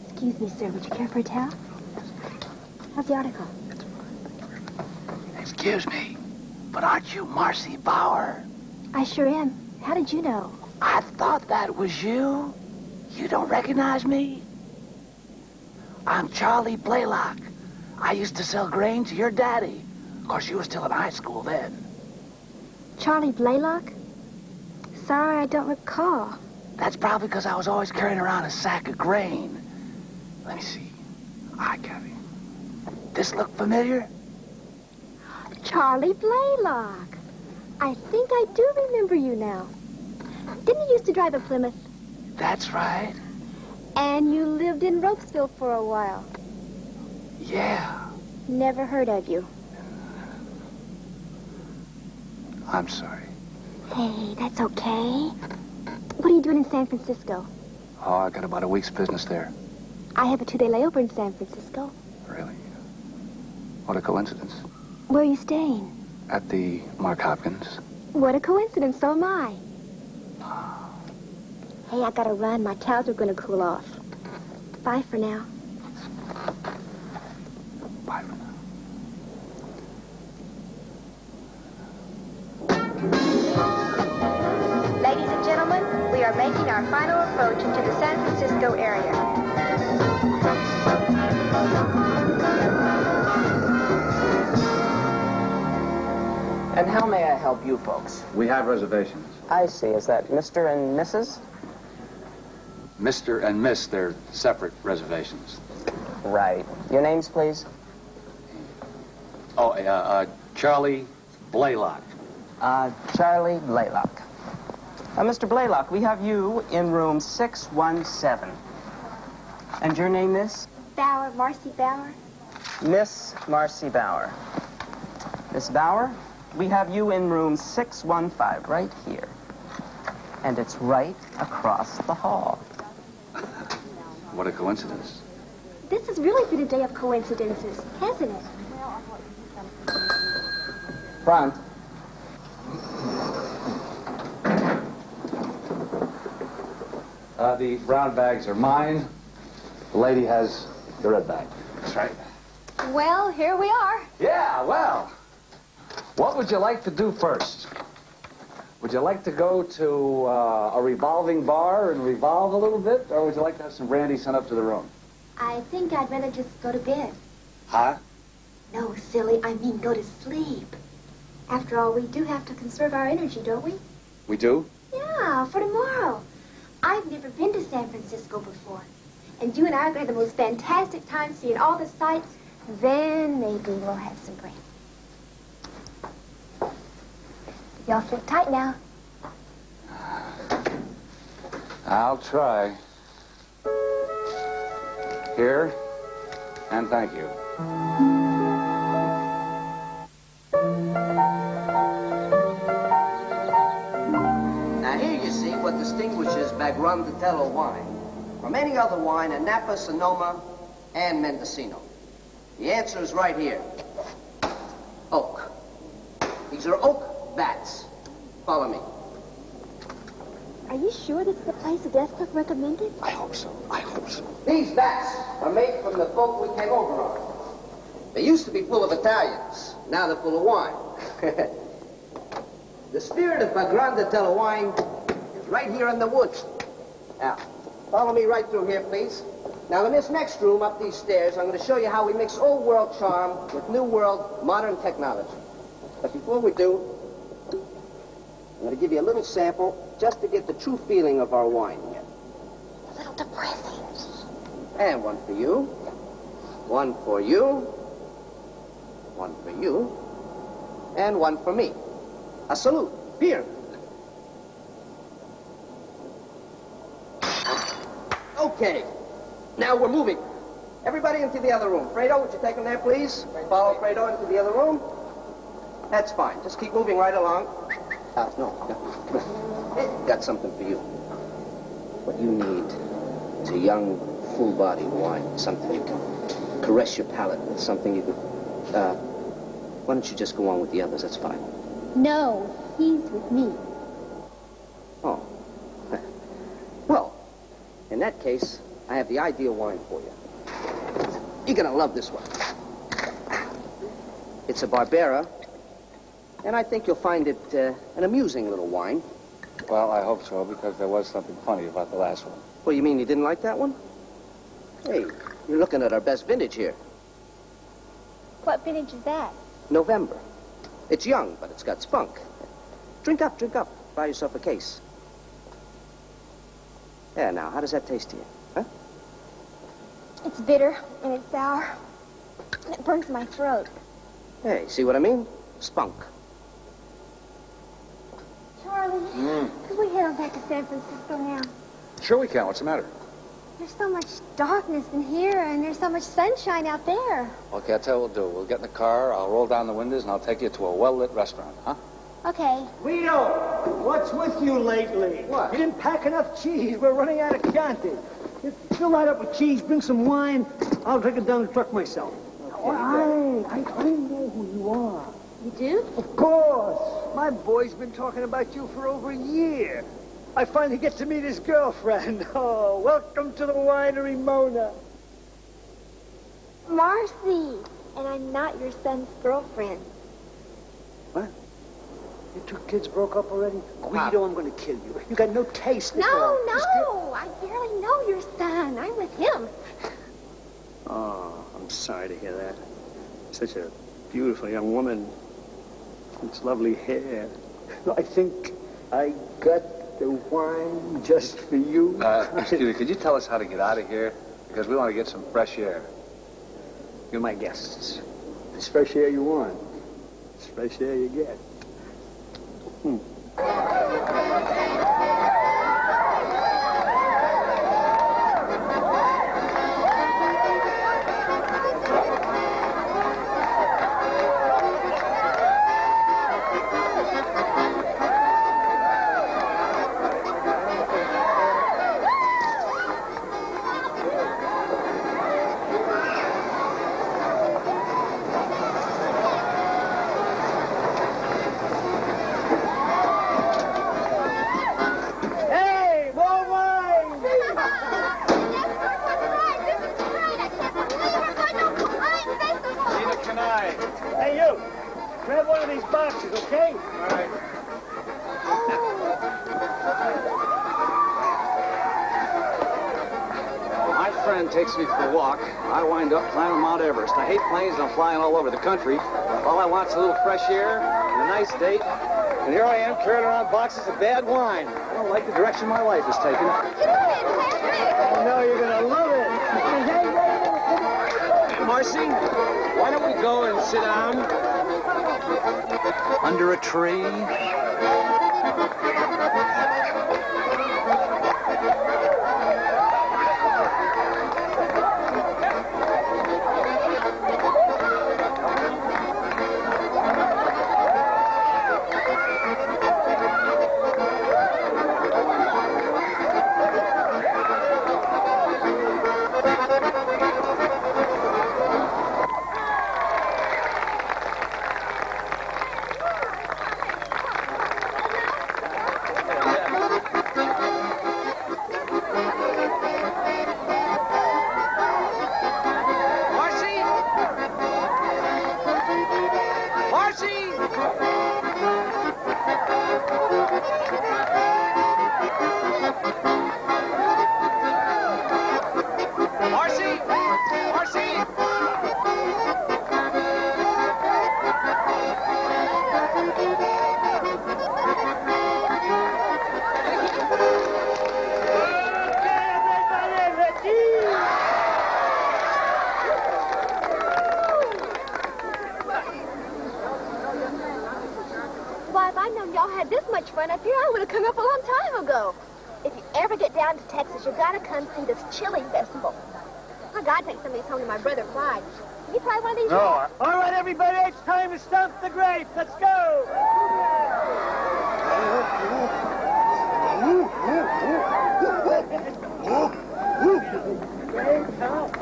Excuse me, sir. Would you care for a towel? How's the article? Excuse me, but aren't you Marcy Bauer? I sure am. How did you know? I thought that was you. You don't recognize me? I'm Charlie Blaylock. I used to sell grain to your daddy. Of course, you were still in high school then. Charlie Blaylock? Sorry, I don't recall. That's probably because I was always carrying around a sack of grain. Let me see. I got it. This look familiar? Charlie Blaylock. I think I do remember you now. Didn't you used to drive a Plymouth? That's right. And you lived in Ropesville for a while. Yeah. Never heard of you. I'm sorry. Hey, that's okay. What are you doing in San Francisco? Oh, I got about a week's business there. I have a 2-day layover in San Francisco. Really? What a coincidence. Where are you staying? At the Mark Hopkins. What a coincidence, so am I. Hey, I gotta run. My towels are gonna cool off. Bye for now. Bye for now. Ladies and gentlemen, we are making our final approach into the San Francisco area. And how may I help you folks? We have reservations. I see. Is that Mr. and Mrs.? Mr. and Miss, they're separate reservations. Right. Your names, please? Oh, Charlie Blaylock. Charlie Blaylock. Mr. Blaylock, we have you in room 617. And your name is? Bauer, Marcy Bauer. Miss Marcy Bauer. Miss Bauer, we have you in room 615, right here. And it's right across the hall. What a coincidence. This has really been a day of coincidences, hasn't it? Front. The brown bags are mine. The lady has the red bag. That's right. Well, here we are. Yeah, well, what would you like to do first? Would you like to go to a revolving bar and revolve a little bit, or would you like to have some brandy sent up to the room? I think I'd rather just go to bed. Huh? No, silly, I mean go to sleep. After all, we do have to conserve our energy, don't we? We do? Yeah, for tomorrow. I've never been to San Francisco before. And you and I are going to have the most fantastic time seeing all the sights. Then maybe we'll have some brandy. Y'all sit tight now. I'll try. Here, and thank you. Now here you see what distinguishes Bagrandatello wine from any other wine in Napa, Sonoma, and Mendocino. The answer is right here. Oak. These are oak vats. Follow me. Are you sure this is the place the desk clerk recommended? I hope so. I hope so. These vats are made from the boat we came over on. They used to be full of Italians. Now they're full of wine. The spirit of Bagrandatello wine is right here in the woods. Now, follow me right through here, please. Now, in this next room up these stairs, I'm going to show you how we mix old world charm with new world modern technology. But before we do, I'm going to give you a little sample just to get the true feeling of our wine here. A little depressing. And one for you. One for you. One for you. And one for me. A salute. Beer. Okay. Now we're moving. Everybody into the other room. Fredo, would you take him there, please? Follow Fredo into the other room. That's fine. Just keep moving right along. No. Got something for you. What you need is a young, full-bodied wine. Something you can caress your palate with. Something you can... why don't you just go on with the others? That's fine. No, he's with me. Oh. Well, in that case, I have the ideal wine for you. You're gonna love this one. It's a Barbera, and I think you'll find it an amusing little wine. Well, I hope so, because there was something funny about the last one. Well, you mean you didn't like that one? Hey, you're looking at our best vintage here. What vintage is that? November. It's young, but it's got spunk. Drink up, drink up. Buy yourself a case. Yeah, now, how does that taste to you? Huh? It's bitter, and it's sour, and it burns my throat. Hey, see what I mean? Spunk. Charlie, could we head on back to San Francisco now? Sure we can. What's the matter? There's so much darkness in here, and there's so much sunshine out there. Okay, I'll tell you what we'll do. We'll get in the car, I'll roll down the windows, and I'll take you to a well-lit restaurant, huh? Okay. Guido, what's with you lately? What? You didn't pack enough cheese. We're running out of Chianti. Fill that up with cheese, bring some wine. I'll take it down the truck myself. Okay, I know who you are. You do? Of course. My boy's been talking about you for over a year. I finally get to meet his girlfriend. Oh, welcome to the winery, Mona. Marcy. And I'm not your son's girlfriend. What? You two kids broke up already? Guido, I'm going to kill you. You got no taste at all. No. I barely know your son. I'm with him. Oh, I'm sorry to hear that. Such a beautiful young woman. Such lovely hair. I think I got the wine just for you. Excuse me, could you tell us how to get out of here? Because we want to get some fresh air. You're my guests. It's fresh air you want. It's fresh air you get. Grab one of these boxes, okay? All right. My friend takes me for a walk. I wind up climbing Mount Everest. I hate planes and I'm flying all over the country. All I want is a little fresh air and a nice date. And here I am carrying around boxes of bad wine. I don't like the direction my life is taking. I know you're gonna love it. Marcy, why don't we go and sit down? Under a tree? Why, if I'd known y'all had this much fun up here, I would have come up a long time ago. If you ever get down to Texas, you gotta come see this chili festival. I gotta take some of these home to my brother Clyde. Can you try one of these? No. All right, everybody, it's time to stump the grape. Let's go.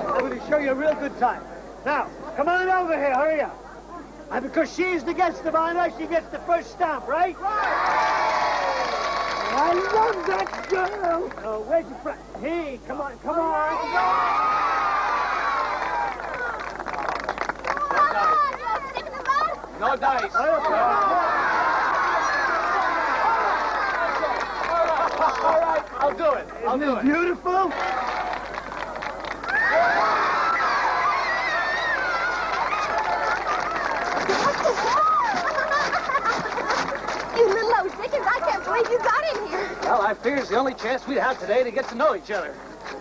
I'm going to show you a real good time. Now, come on over here. Hurry up. And because she's the guest of honor, she gets the first stomp, right? I love that girl. Oh, where's your friend? Hey, come on, come on. No dice. All right, I'll do it. I'll do it. Beautiful. You little old chickens, I can't believe you got in here. Well, I figured it's the only chance we'd have today to get to know each other.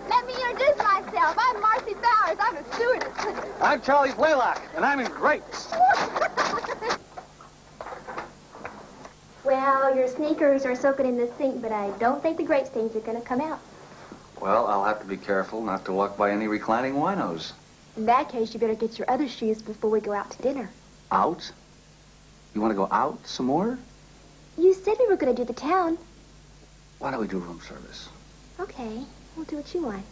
Let me introduce myself. I'm Marcy Bowers. I'm a stewardess. I'm Charlie Blaylock, and I'm in grapes. Well, your sneakers are soaking in the sink, but I don't think the grape stains are going to come out. Well, I'll have to be careful not to walk by any reclining winos. In that case, you better get your other shoes before we go out to dinner. Out? You want to go out some more? You said we were going to do the town. Why don't we do room service? Okay, we'll do what you want.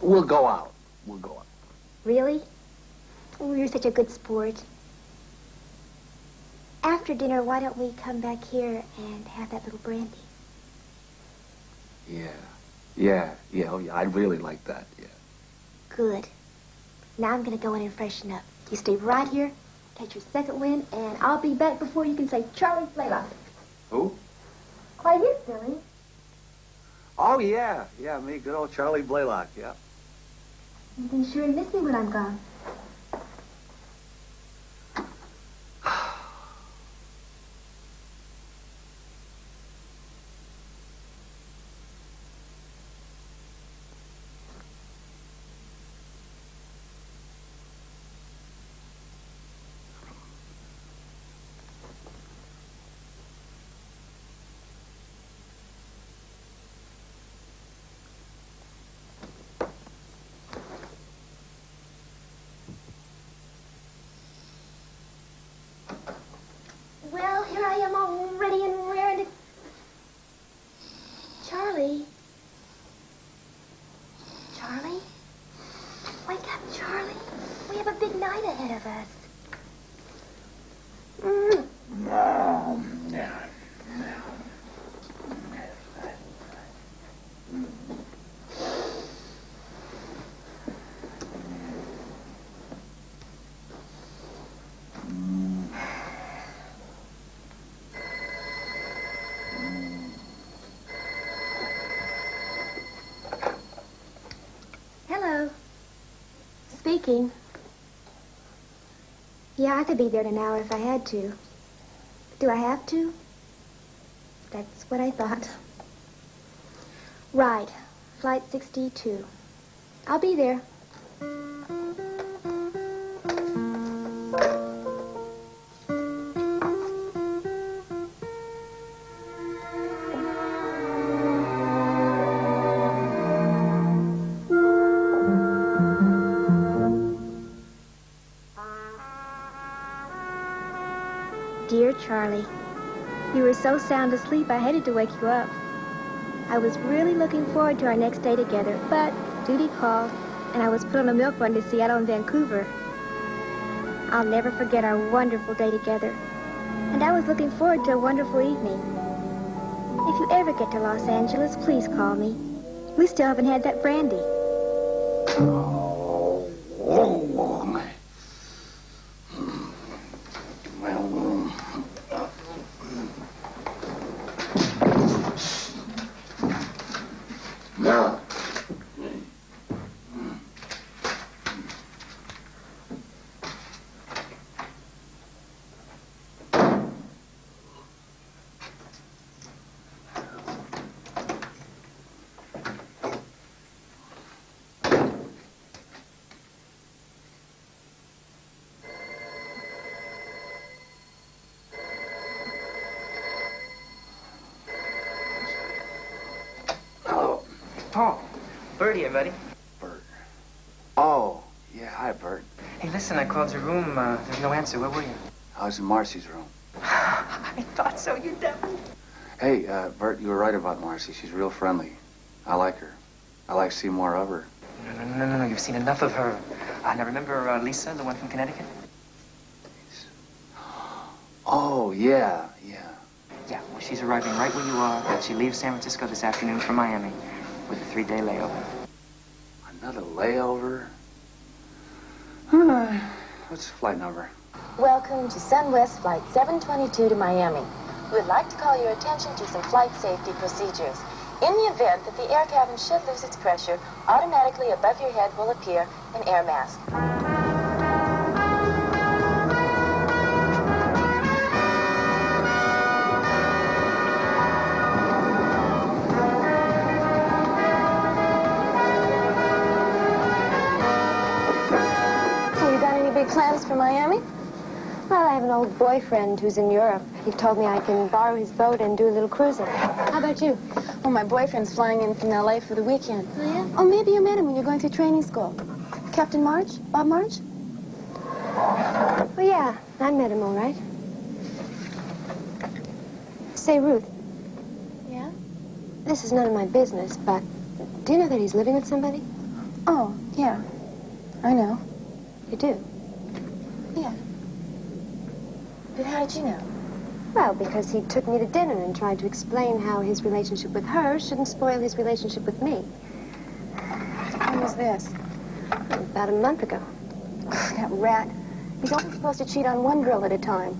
We'll go out. We'll go out. Really? Oh, you're such a good sport. After dinner, why don't we come back here and have that little brandy? Yeah. Oh, yeah, I'd really like that, yeah. Good. Now I'm going to go in and freshen up. You stay right here, catch your second wind, and I'll be back before you can say Charlie Blaylock. Who? Why, you silly. Oh, yeah, me, good old Charlie Blaylock, yeah. You can sure miss me when I'm gone. Well, here I am all ready and raring to... Charlie? Charlie? Wake up, Charlie. We have a big night ahead of us. speaking. Yeah, I could be there in an hour if I had to. Do I have to? That's what I thought. Right. Flight 62. I'll be there. Dear Charlie, you were so sound asleep I hated to wake you up. I was really looking forward to our next day together, but duty called, and I was put on a milk run to Seattle and Vancouver. I'll never forget our wonderful day together, and I was looking forward to a wonderful evening. If you ever get to Los Angeles, please call me. We still haven't had that brandy. Paul, Bert here, buddy. Bert. Oh, yeah, hi, Bert. Hey, listen, I called your room. There's no answer. Where were you? I was in Marcy's room. I thought so, you devil. Hey, Bert, you were right about Marcy. She's real friendly. I like her. I like to see more of her. No. You've seen enough of her. Now, remember Lisa, the one from Connecticut? Oh, yeah. Yeah, well, she's arriving right where you are, and she leaves San Francisco this afternoon for Miami with a 3-day layover. Another layover? What's the flight number? Welcome to SunWest Flight 722 to Miami. We would like to call your attention to some flight safety procedures. In the event that the air cabin should lose its pressure, automatically above your head will appear an air mask. Plans for Miami? Well, I have an old boyfriend who's in Europe. He told me I can borrow his boat and do a little cruising. How about you? Well, my boyfriend's flying in from L.A. for the weekend. Oh, yeah? Oh, maybe you met him when you're going through training school. Captain March? Bob March? Oh, yeah. I met him all right. Say, Ruth. Yeah? This is none of my business, but do you know that he's living with somebody? Oh, yeah. I know. You do? Yeah. But how did you know? Well, because he took me to dinner and tried to explain how his relationship with her shouldn't spoil his relationship with me. When was this? About a month ago. That rat. He's only supposed to cheat on one girl at a time.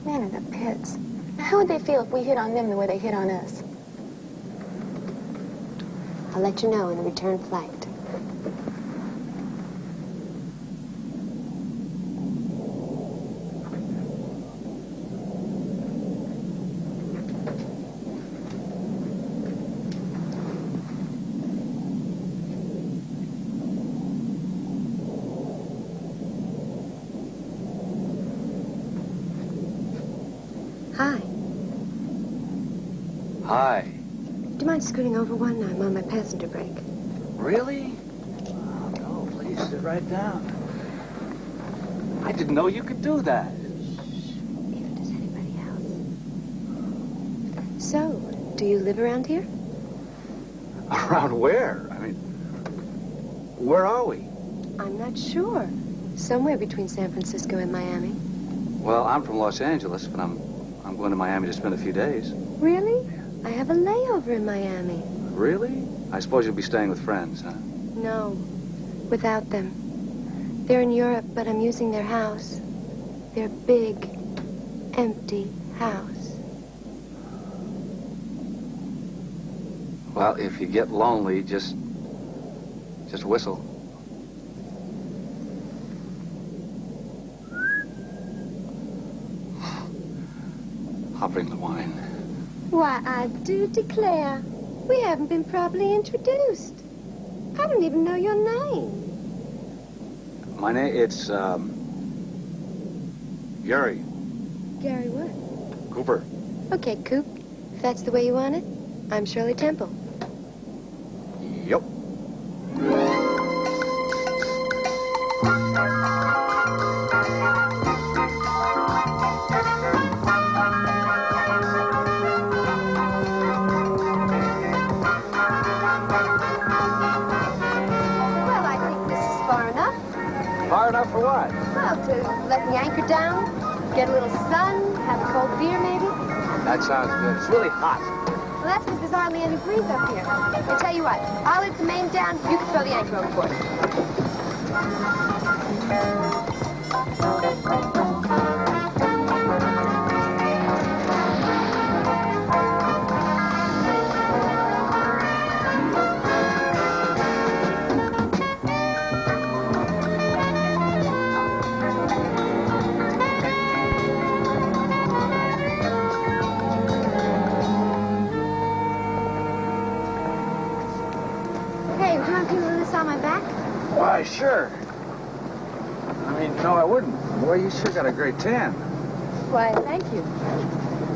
Man in the pits. Now, how would they feel if we hit on them the way they hit on us? I'll let you know in the return flight. Hi. Do you mind scooting over one? I'm on my passenger break. Really? Oh, no, please sit right down. I didn't know you could do that. Neither does anybody else. So, do you live around here? Around where? I mean, where are we? I'm not sure. Somewhere between San Francisco and Miami. Well, I'm from Los Angeles, but I'm going to Miami to spend a few days. Really? I have a layover in Miami. Really? I suppose you'll be staying with friends, huh? No, without them. They're in Europe, but I'm using their house. Their big, empty house. Well, if you get lonely, just whistle. I'll bring the wine. Why, I do declare, we haven't been properly introduced. I don't even know your name. My name, it's, Gary. Gary what? Cooper. Okay, Coop. If that's the way you want it, I'm Shirley Temple. Yep. Well, I think this is far enough. Far enough for what? Well, to let the anchor down, get a little sun, have a cold beer maybe. That sounds good. It's really hot. Well, that's because there's hardly any breeze up here. I tell you what, I'll let the main down, you can throw the anchor overboard. Hey, would you want to peel this on my back? Why, sure. I mean, no, I wouldn't. Boy, you sure got a great tan. Why, thank you.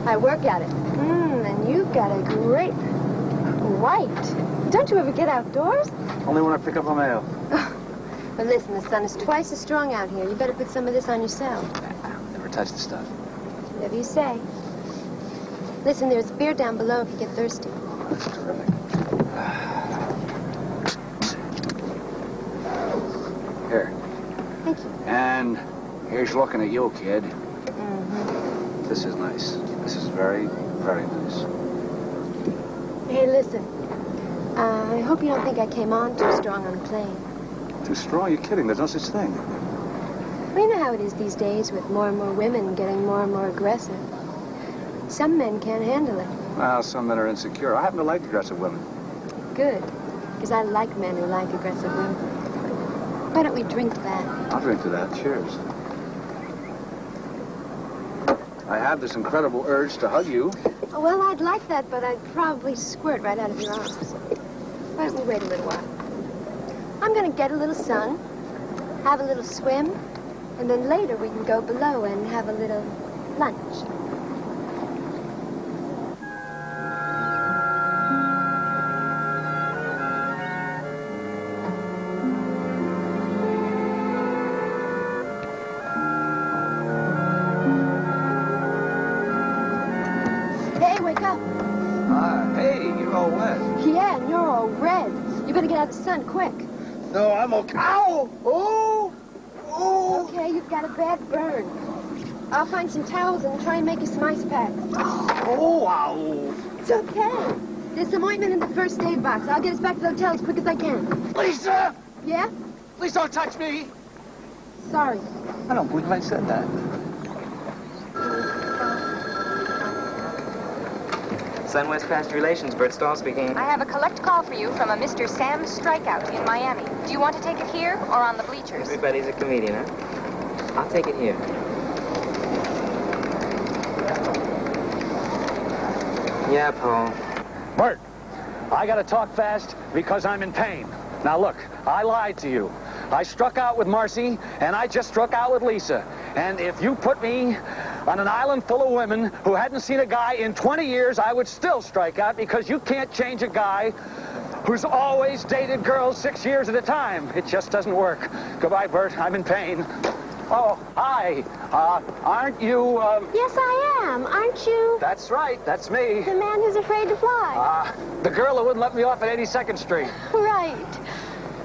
I work at it. And you've got a great white. Don't you ever get outdoors? Only when I pick up a mail. But listen, the sun is twice as strong out here. You better put some of this on yourself. Never touch the stuff. Whatever you say. Listen, there's beer down below if you get thirsty. That's terrific. Here. Thank you. And here's looking at you, kid. Mm-hmm. This is nice. This is very, very nice. Hey, listen. I hope you don't think I came on too strong on the plane. Too strong? You're kidding. There's no such thing. Well, you know how it is these days with more and more women getting more and more aggressive. Some men can't handle it. Well, some men are insecure. I happen to like aggressive women. Good. Because I like men who like aggressive women. Why don't we drink to that? I'll drink to that. Cheers. I have this incredible urge to hug you. Oh, well, I'd like that, but I'd probably squirt right out of your arms. Why don't we wait a little while? I'm going to get a little sun, have a little swim, and then later we can go below and have a little lunch. Hey, wake up. Hey, you're all wet. Yeah, and you're all red. You better get out of the sun quick. No, I'm okay. Ow! Oh! Oh! Okay, you've got a bad burn. I'll find some towels and try and make you some ice packs. Oh, wow. It's okay. There's some ointment in the first aid box. I'll get us back to the hotel as quick as I can. Lisa! Yeah? Please don't touch me! Sorry. I don't believe I said that. Sun-West Passenger Relations, Bert Stahl speaking. I have a collect call for you from a Mr. Sam Strikeout in Miami. Do you want to take it here or on the bleachers? Everybody's a comedian, huh? I'll take it here. Yeah, Paul. Bert, I gotta talk fast because I'm in pain. Now look, I lied to you. I struck out with Marcy, and I just struck out with Lisa. And if you put me on an island full of women who hadn't seen a guy in 20 years, I would still strike out because you can't change a guy who's always dated girls 6 years at a time. It just doesn't work. Goodbye, Bert. I'm in pain. Oh, hi. Aren't you, Yes, I am. Aren't you? That's right. That's me. The man who's afraid to fly. The girl who wouldn't let me off at 82nd Street. Right.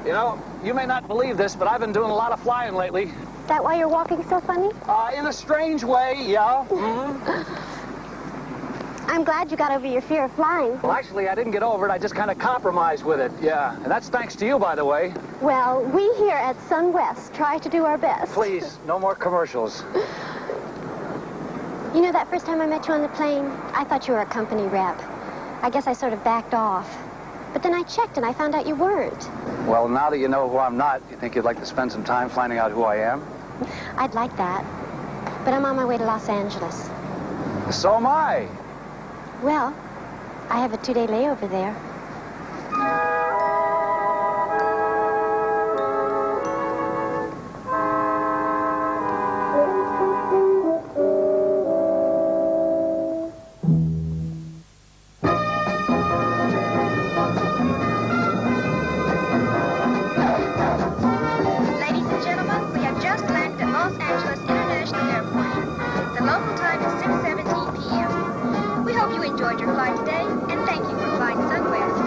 You know, you may not believe this, but I've been doing a lot of flying lately. That why you're walking so funny? In a strange way, yeah. I'm glad you got over your fear of flying. Well, actually, I didn't get over it. I just kind of compromised with it, yeah. And that's thanks to you, by the way. Well, we here at Sun West try to do our best. Please, no more commercials. You know, that first time I met you on the plane, I thought you were a company rep. I guess I sort of backed off. But then I checked and I found out you weren't. Well, now that you know who I'm not, you think you'd like to spend some time finding out who I am? I'd like that. But I'm on my way to Los Angeles. So am I. Well, I have a 2-day layover there. Ladies and gentlemen, we have just landed at Los Angeles International Airport. The local time is 6:17 p.m. We hope you enjoyed your flight today, and thank you for flying SunWest.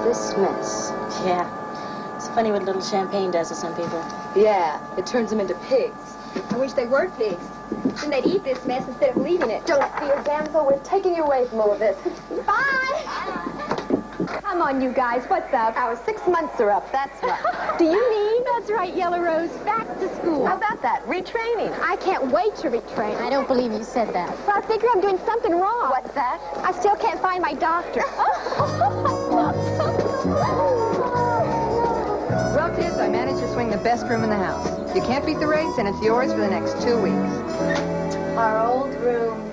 This mess. Yeah. It's funny what a little champagne does to some people. Yeah, it turns them into pigs. I wish they were pigs. Then they'd eat this mess instead of leaving it. Don't fear, damsel. We're taking you away from all of this. Bye! Come on, you guys. What's up? Our 6 months are up, that's what. Do you mean? That's right, Yellow Rose. Back to school. How about that? Retraining. I can't wait to retrain. I don't believe you said that. Well, I figure I'm doing something wrong. What's that? I still can't find my doctor. Well, kids, I managed to swing the best room in the house. You can't beat the race, and it's yours for the next 2 weeks. Our old room.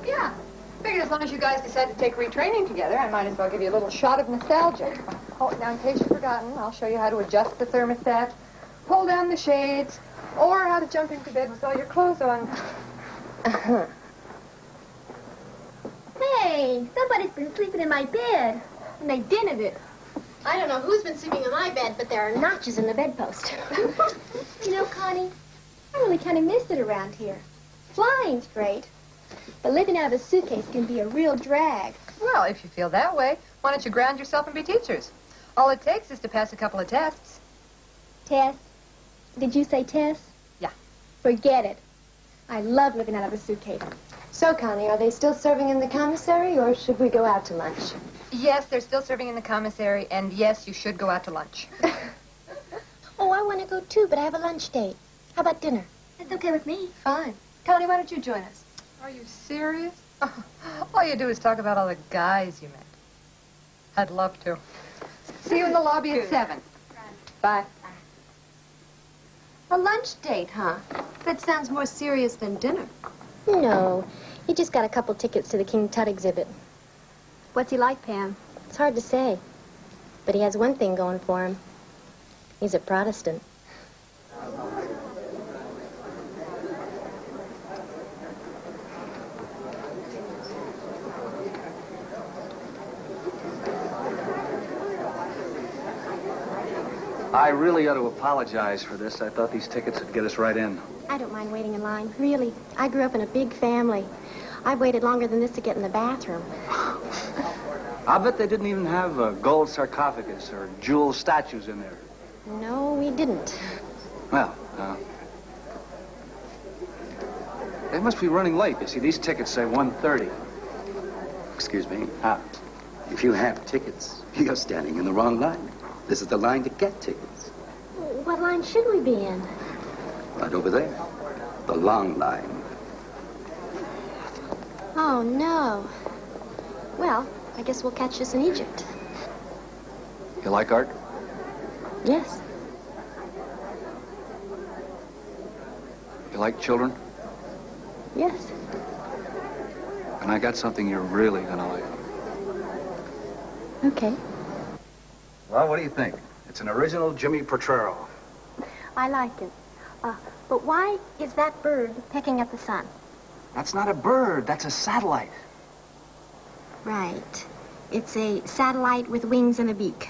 Yeah. Figured as long as you guys decide to take retraining together, I might as well give you a little shot of nostalgia. Oh, now, in case you've forgotten, I'll show you how to adjust the thermostat, pull down the shades, or how to jump into bed with all your clothes on. Hey, somebody's been sleeping in my bed. And they dinted it. I don't know who's been sleeping in my bed, but there are notches in the bedpost. You know, Connie, I really kind of miss it around here. Flying's great, but living out of a suitcase can be a real drag. Well, if you feel that way, why don't you ground yourself and be teachers? All it takes is to pass a couple of tests. Tess? Did you say Tess? Yeah. Forget it. I love living out of a suitcase. So, Connie, are they still serving in the commissary, or should we go out to lunch? Yes, they're still serving in the commissary, and yes, you should go out to lunch. Oh, I want to go too, but I have a lunch date. How about dinner? That's okay with me. Fine. Connie, why don't you join us? Are you serious? All you do is talk about all the guys you met. I'd love to. See you in the lobby at 7. Bye. A lunch date, huh? That sounds more serious than dinner. No. He just got a couple tickets to the King Tut exhibit. What's he like, Pam? It's hard to say. But he has one thing going for him. He's a Protestant. I really ought to apologize for this. I thought these tickets would get us right in. I don't mind waiting in line, really. I grew up in a big family. I've waited longer than this to get in the bathroom. I bet they didn't even have a gold sarcophagus or jewel statues in there. No, we didn't. Well, they must be running late. You see, these tickets say 1:30. Excuse me. If you have tickets, you're standing in the wrong line. This is the line to get tickets. What line should we be in? Right over there. The long line. Oh, no. Well, I guess we'll catch this in Egypt. You like art? Yes. You like children? Yes. And I got something you're really gonna like. Okay. Well, what do you think? It's an original Jimmy Potrero. I like it. But why is that bird pecking at the sun? That's not a bird. That's a satellite. Right. It's a satellite with wings and a beak.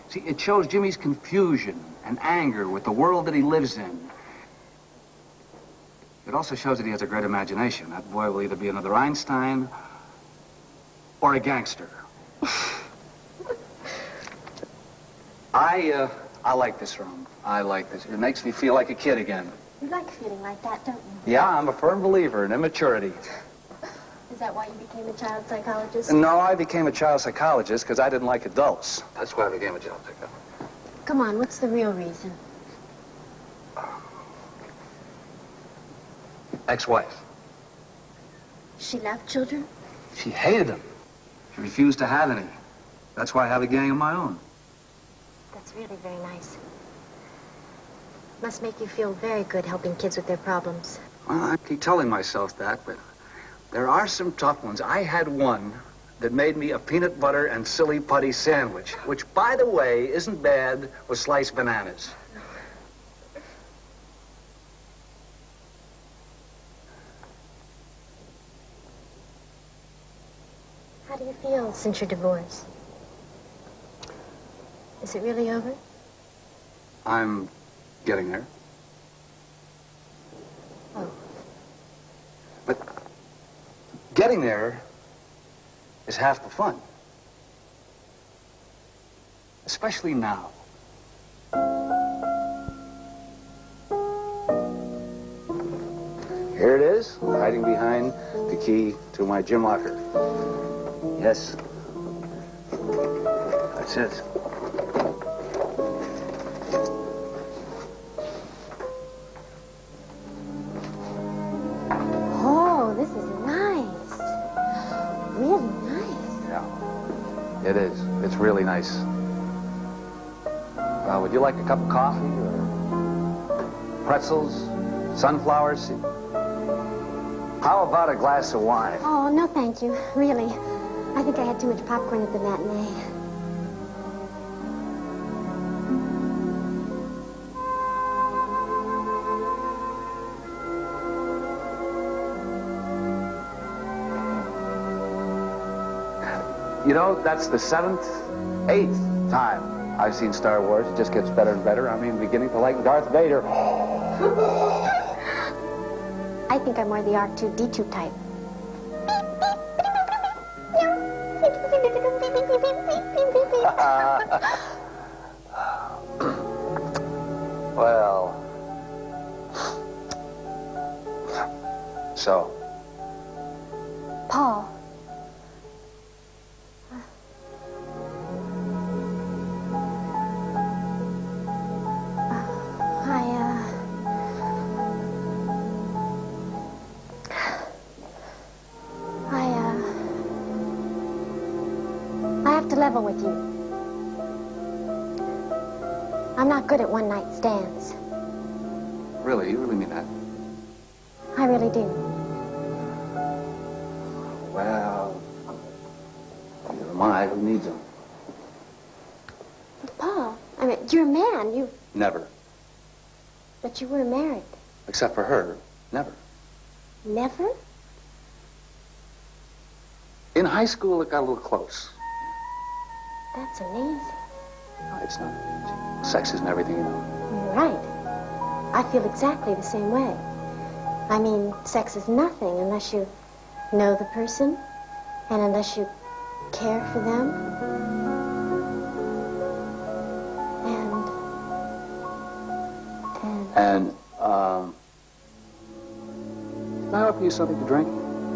See, it shows Jimmy's confusion and anger with the world that he lives in. It also shows that he has a great imagination. That boy will either be another Einstein or a gangster. I like this room. I like this. It makes me feel like a kid again. You like feeling like that, don't you? Yeah, I'm a firm believer in immaturity. Is that why you became a child psychologist? No, I became a child psychologist because I didn't like adults. That's why I became a child psychologist. Come on, what's the real reason? ex-wife. She loved children? She hated them. She refused to have any. That's why I have a gang of my own. That's really very nice. Must make you feel very good helping kids with their problems. Well, I keep telling myself that, but there are some tough ones. I had one that made me a peanut butter and silly putty sandwich, which, by the way, isn't bad with sliced bananas. How do you feel since your divorce? Is it really over? I'm getting there. Oh. But getting there is half the fun. Especially now. Here it is, hiding behind the key to my gym locker. Yes. That's it. Oh, this is nice. Really nice. Yeah. It is. It's really nice. Would you like a cup of coffee or pretzels, sunflower seeds? How about a glass of wine? Oh, no, thank you. Really. I think I had too much popcorn at the matinee. You know, that's the 7th, 8th time I've seen Star Wars. It just gets better and better. I mean, beginning to like Darth Vader. I think I'm more the R2-D2 type. Well, so. Paul. I have to level with you. I'm not good at one-night stands. Really? You really mean that? I really do. Well, neither am I. Who needs them? But Paul, I mean, you're a man. You... Never. But you were married. Except for her. Never. Never? In high school, it got a little close. That's amazing. No, it's not amazing. Sex isn't everything, you know. You're right. I feel exactly the same way. I mean, sex is nothing unless you know the person and unless you care for them. And, did I offer you something to drink?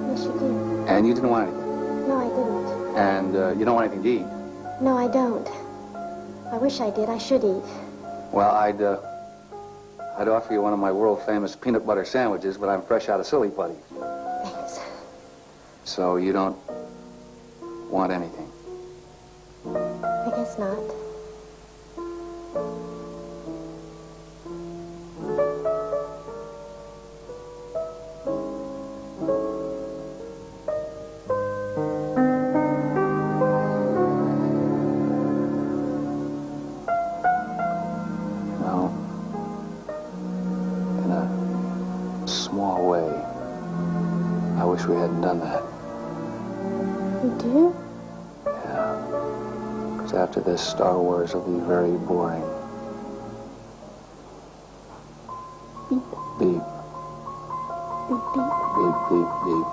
Yes, you did. And you didn't want anything? No, I didn't. And, you don't want anything to eat? No, I don't. I wish I did. I should eat. Well, I'd offer you one of my world-famous peanut butter sandwiches, but I'm fresh out of silly putty. Thanks. So you don't want anything? I guess not. We hadn't done that. You do? Yeah. Because after this, Star Wars will be very boring. Beep. Beep. Beep, beep. Beep, beep, beep.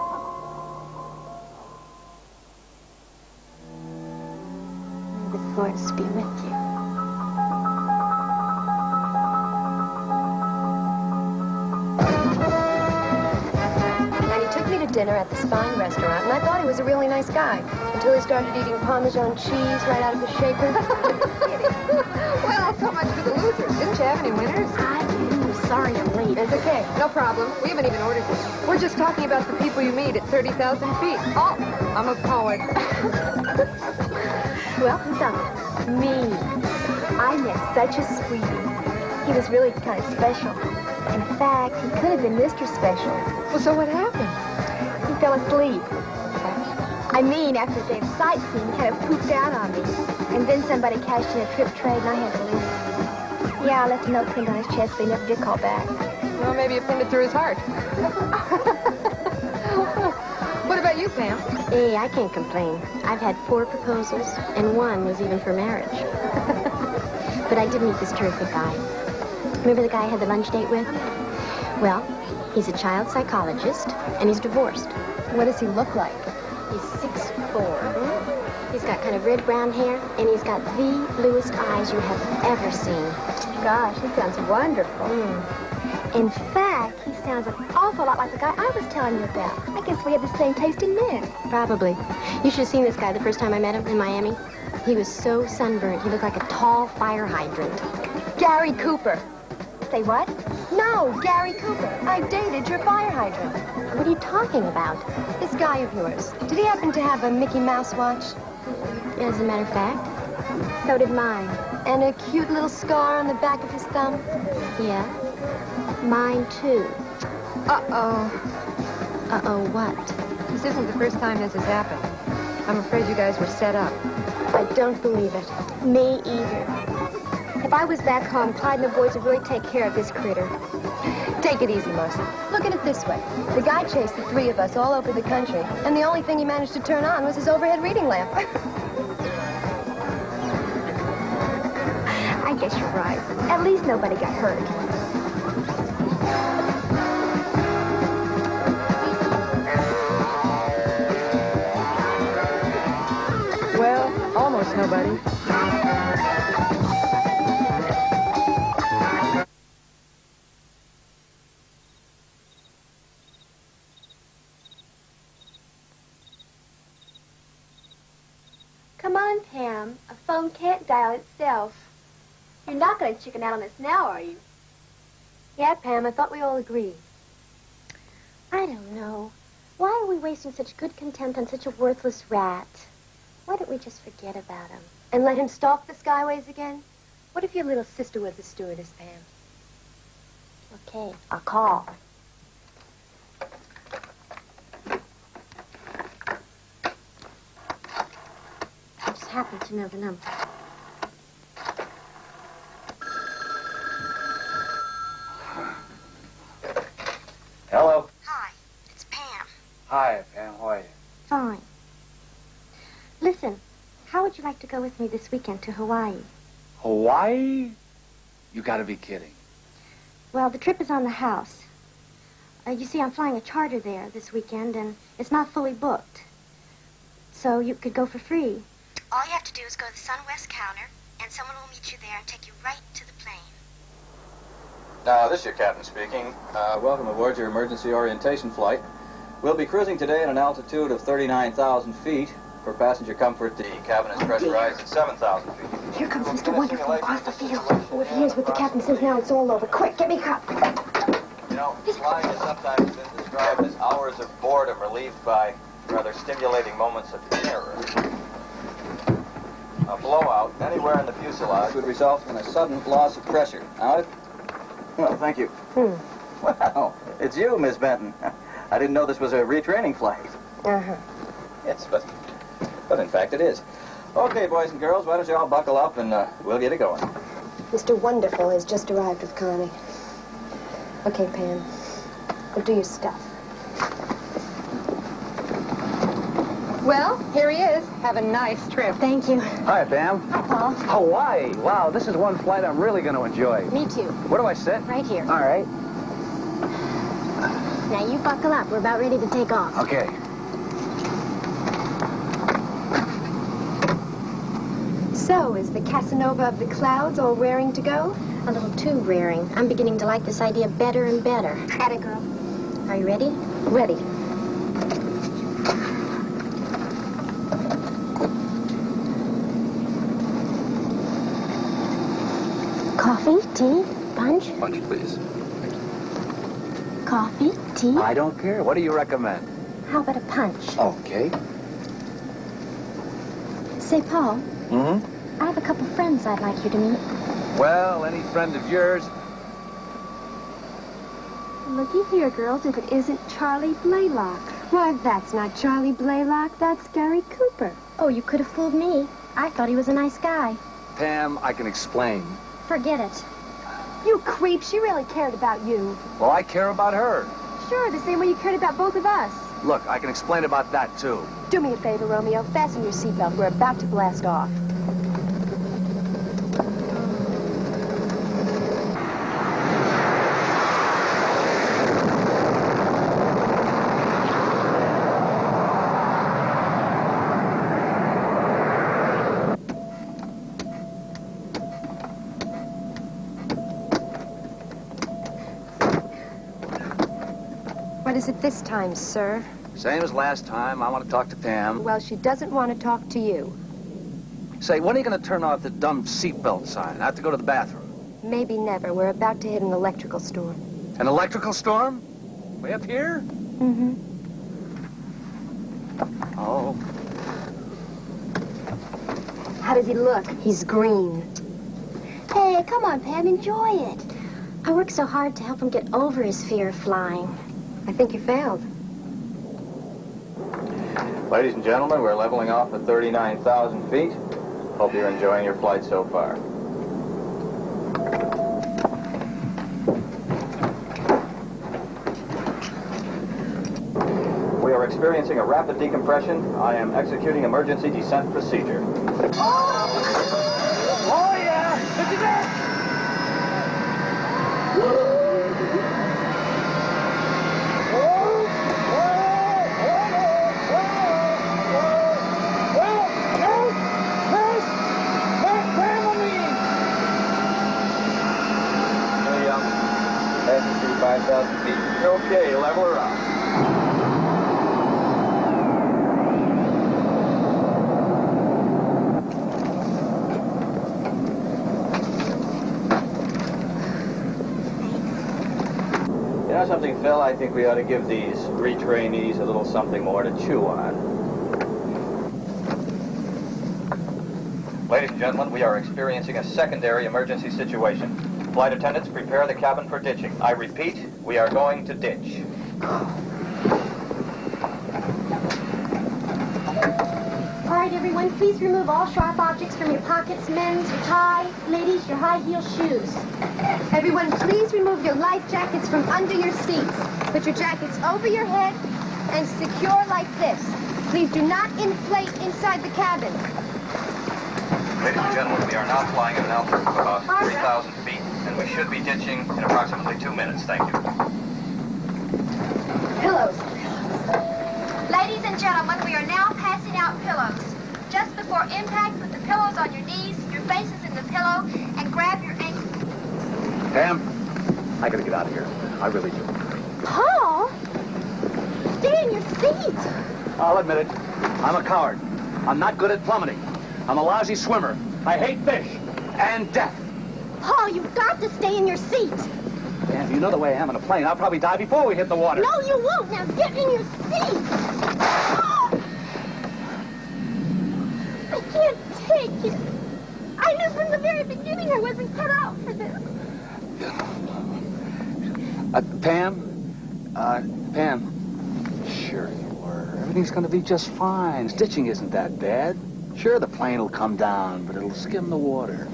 May the Force be with you. Dinner at the Spine restaurant, and I thought he was a really nice guy until he started eating Parmesan cheese right out of the shaker. Well, so much for the losers. Didn't you have any winners? I do. Sorry I'm late. It's okay. No problem. We haven't even ordered it. We're just talking about the people you meet at 30,000 feet. Oh, I'm a poet. Well, who's up? Me. I met such a sweetie. He was really kind of special. In fact, he could have been Mr. Special. Well, so what happened? He fell asleep. I mean, after a day of sightseeing, he kind of pooped out on me. And then somebody cashed in a trip trade, and I had to leave. Yeah, I left a note pinned on his chest, but he never did call back. Well, maybe you pinned it through his heart. What about you, Pam? Hey, I can't complain. I've had 4 proposals, and 1 was even for marriage. But I did meet this terrific guy. Remember the guy I had the lunch date with? Well, he's a child psychologist, and he's divorced. What does he look like? He's 6'4". He's got kind of red-brown hair, and he's got the bluest eyes you have ever seen. Gosh, he sounds wonderful. In fact, he sounds an awful lot like the guy I was telling you about. I guess we have the same taste in men. Probably. You should have seen this guy the first time I met him in Miami. He was so sunburnt. He looked like a tall fire hydrant. Gary Cooper. Say what? No, Gary Cooper. I dated your fire hydrant. What are you talking about? This guy of yours. Did he happen to have a Mickey Mouse watch? As a matter of fact. So did mine. And a cute little scar on the back of his thumb? Yeah. Mine, too. Uh-oh. Uh-oh, what? This isn't the first time this has happened. I'm afraid you guys were set up. I don't believe it. Me either. If I was back home, Clyde and the boys would really take care of this critter. Take it easy, Marcy. Look at it this way. The guy chased the 3 of us all over the country, and the only thing he managed to turn on was his overhead reading lamp. I guess you're right. At least nobody got hurt. Well, almost nobody. Come on, Pam. A phone can't dial itself. You're not going to chicken out on us now, are you? Yeah, Pam, I thought we all agreed. I don't know. Why are we wasting such good contempt on such a worthless rat? Why don't we just forget about him? And let him stalk the skyways again? What if your little sister was the stewardess, Pam? Okay, I'll call. I just happen to know the number. Hello. Hi, it's Pam. Hi, Pam. How are you? Fine. Listen, how would you like to go with me this weekend to Hawaii? Hawaii? You gotta be kidding. Well, the trip is on the house. You see, I'm flying a charter there this weekend, and it's not fully booked. So you could go for free. All you have to do is go to the SunWest counter, and someone will meet you there and take you right to the plane. This is your captain speaking. Welcome aboard your emergency orientation flight. We'll be cruising today at an altitude of 39,000 feet. For passenger comfort, the cabin is pressurized at 7,000 feet. Here comes Mr. Wonderful across the field. Oh, here's what the captain says now. It's all over. Quick, get me a cup. You know, flying has sometimes been described as hours of boredom relieved by rather stimulating moments of terror. A blowout anywhere in the fuselage would result in a sudden loss of pressure. Now, well, thank you. Wow, it's you, Miss Benton. I didn't know this was a retraining flight. Uh-huh. Yes, but in fact it is. Okay, boys and girls, why don't you all buckle up and we'll get it going. Mr. Wonderful has just arrived with Connie. Okay, Pam. Well, do your stuff. Well, here he is. Have a nice trip. Thank you. Hi, Pam. Hi, Paul. Hawaii. Wow, this is one flight I'm really going to enjoy. Me too. Where do I sit? Right here. All right. Now, you buckle up. We're about ready to take off. Okay. So, is the Casanova of the clouds all raring to go? A little too raring. I'm beginning to like this idea better and better. Atta girl. Are you ready? Ready. Coffee? Tea? Punch? Punch, please. Coffee? Tea? I don't care. What do you recommend? How about a punch? Okay. Say, Paul, Mm-hmm. I have a couple friends I'd like you to meet. Well, any friend of yours? Looky here, girls, if it isn't Charlie Blaylock. Why, that's not Charlie Blaylock. That's Gary Cooper. Oh, you could have fooled me. I thought he was a nice guy. Pam, I can explain. Forget it. You creep, she really cared about you. Well, I care about her. Sure, the same way you cared about both of us. Look, I can explain about that, too. Do me a favor, Romeo. Fasten your seatbelt. We're about to blast off. What is it this time, sir? Same as last time. I want to talk to Pam. Well, she doesn't want to talk to you. Say, when are you going to turn off the dumb seatbelt sign? I have to go to the bathroom. Maybe never. We're about to hit an electrical storm. An electrical storm? Way up here? Mm-hmm. Oh. How does he look? He's green. Hey, come on, Pam, enjoy it. I worked so hard to help him get over his fear of flying. I think you failed. Ladies and gentlemen, we're leveling off at 39,000 feet. Hope you're enjoying your flight so far. We are experiencing a rapid decompression. I am executing emergency descent procedure. Oh, yeah! Look at that! Hurry up. Passing through 5,000 feet. Okay, level her out. You know something, Phil? I think we ought to give these retrainees a little something more to chew on. Ladies and gentlemen, we are experiencing a secondary emergency situation. Flight attendants, prepare the cabin for ditching. I repeat, we are going to ditch. All right, everyone, please remove all sharp objects from your pockets. Men's, your tie. Ladies, your high-heel shoes. Everyone, please remove your life jackets from under your seats. Put your jackets over your head and secure like this. Please do not inflate inside the cabin. Ladies and gentlemen, we are now flying at an altitude of about 3,000 feet, and we should be ditching in approximately 2 minutes. Thank you. Pillows. Ladies and gentlemen, we are now passing out pillows. Just before impact, put the pillows on your knees, your faces in the pillow, and grab your ankles. Pam, I gotta get out of here. I really do. Paul! Stay in your seat! I'll admit it. I'm a coward. I'm not good at plummeting. I'm a lousy swimmer. I hate fish and death. Paul, you've got to stay in your seat. Pam, you know the way I am in a plane. I'll probably die before we hit the water. No, you won't. Now get in your seat. I can't take it. I knew from the very beginning I wasn't cut out for this. Pam. Sure you were. Everything's gonna be just fine. Stitching isn't that bad. Sure, the plane will come down, but it'll skim the water.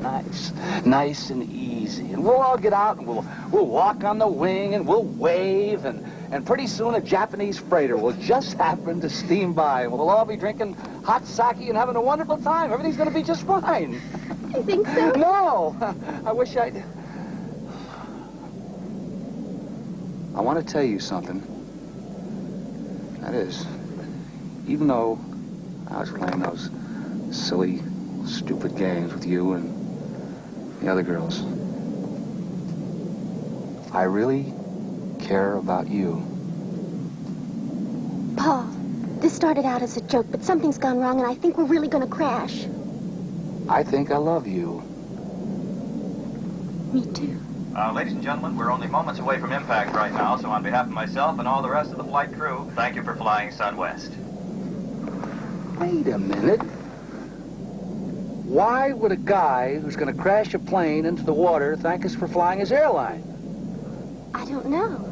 Nice and easy. And we'll all get out and we'll walk on the wing and we'll wave and pretty soon a Japanese freighter will just happen to steam by and we'll all be drinking hot sake and having a wonderful time. Everything's gonna be just fine. You think so? No! I wish I'd... I want to tell you something. That is, even though I was playing those silly, stupid games with you and the other girls, I really care about you. Paul, this started out as a joke, but something's gone wrong, and I think we're really going to crash. I think I love you. Me too. Ladies and gentlemen, we're only moments away from impact right now, so on behalf of myself and all the rest of the flight crew, thank you for flying SunWest. Wait a minute. Why would a guy who's going to crash a plane into the water thank us for flying his airline? I don't know.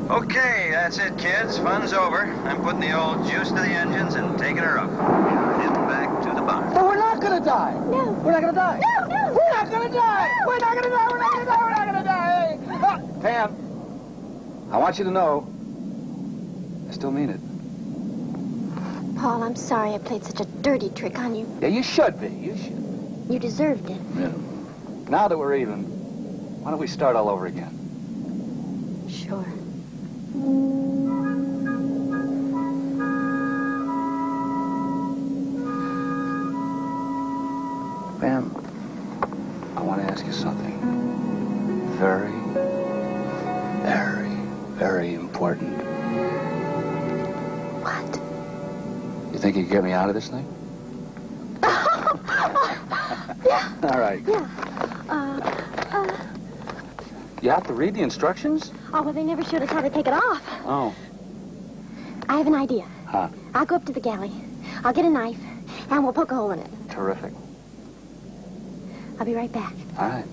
Okay, that's it, kids. Fun's over. I'm putting the old juice to the engines and taking her up. We're heading back to the barn. But we're not going to die. No. We're not going to die. No, no. We're not going to die. No. We're not going to die. We're not going to die. We're not going to die. Ah, Pam, I want you to know, I still mean it. Paul, I'm sorry I played such a dirty trick on you. Yeah, you should be. You should. You deserved it. Yeah. Now that we're even, why don't we start all over again? Sure. Pam, I want to ask you something very, very, very important. What? You think you can get me out of this thing? Yeah. All right. Yeah. You have to read the instructions? Oh, well, they never showed us how to take it off. Oh. I have an idea. Huh. I'll go up to the galley. I'll get a knife, and we'll poke a hole in it. Terrific. I'll be right back. All right.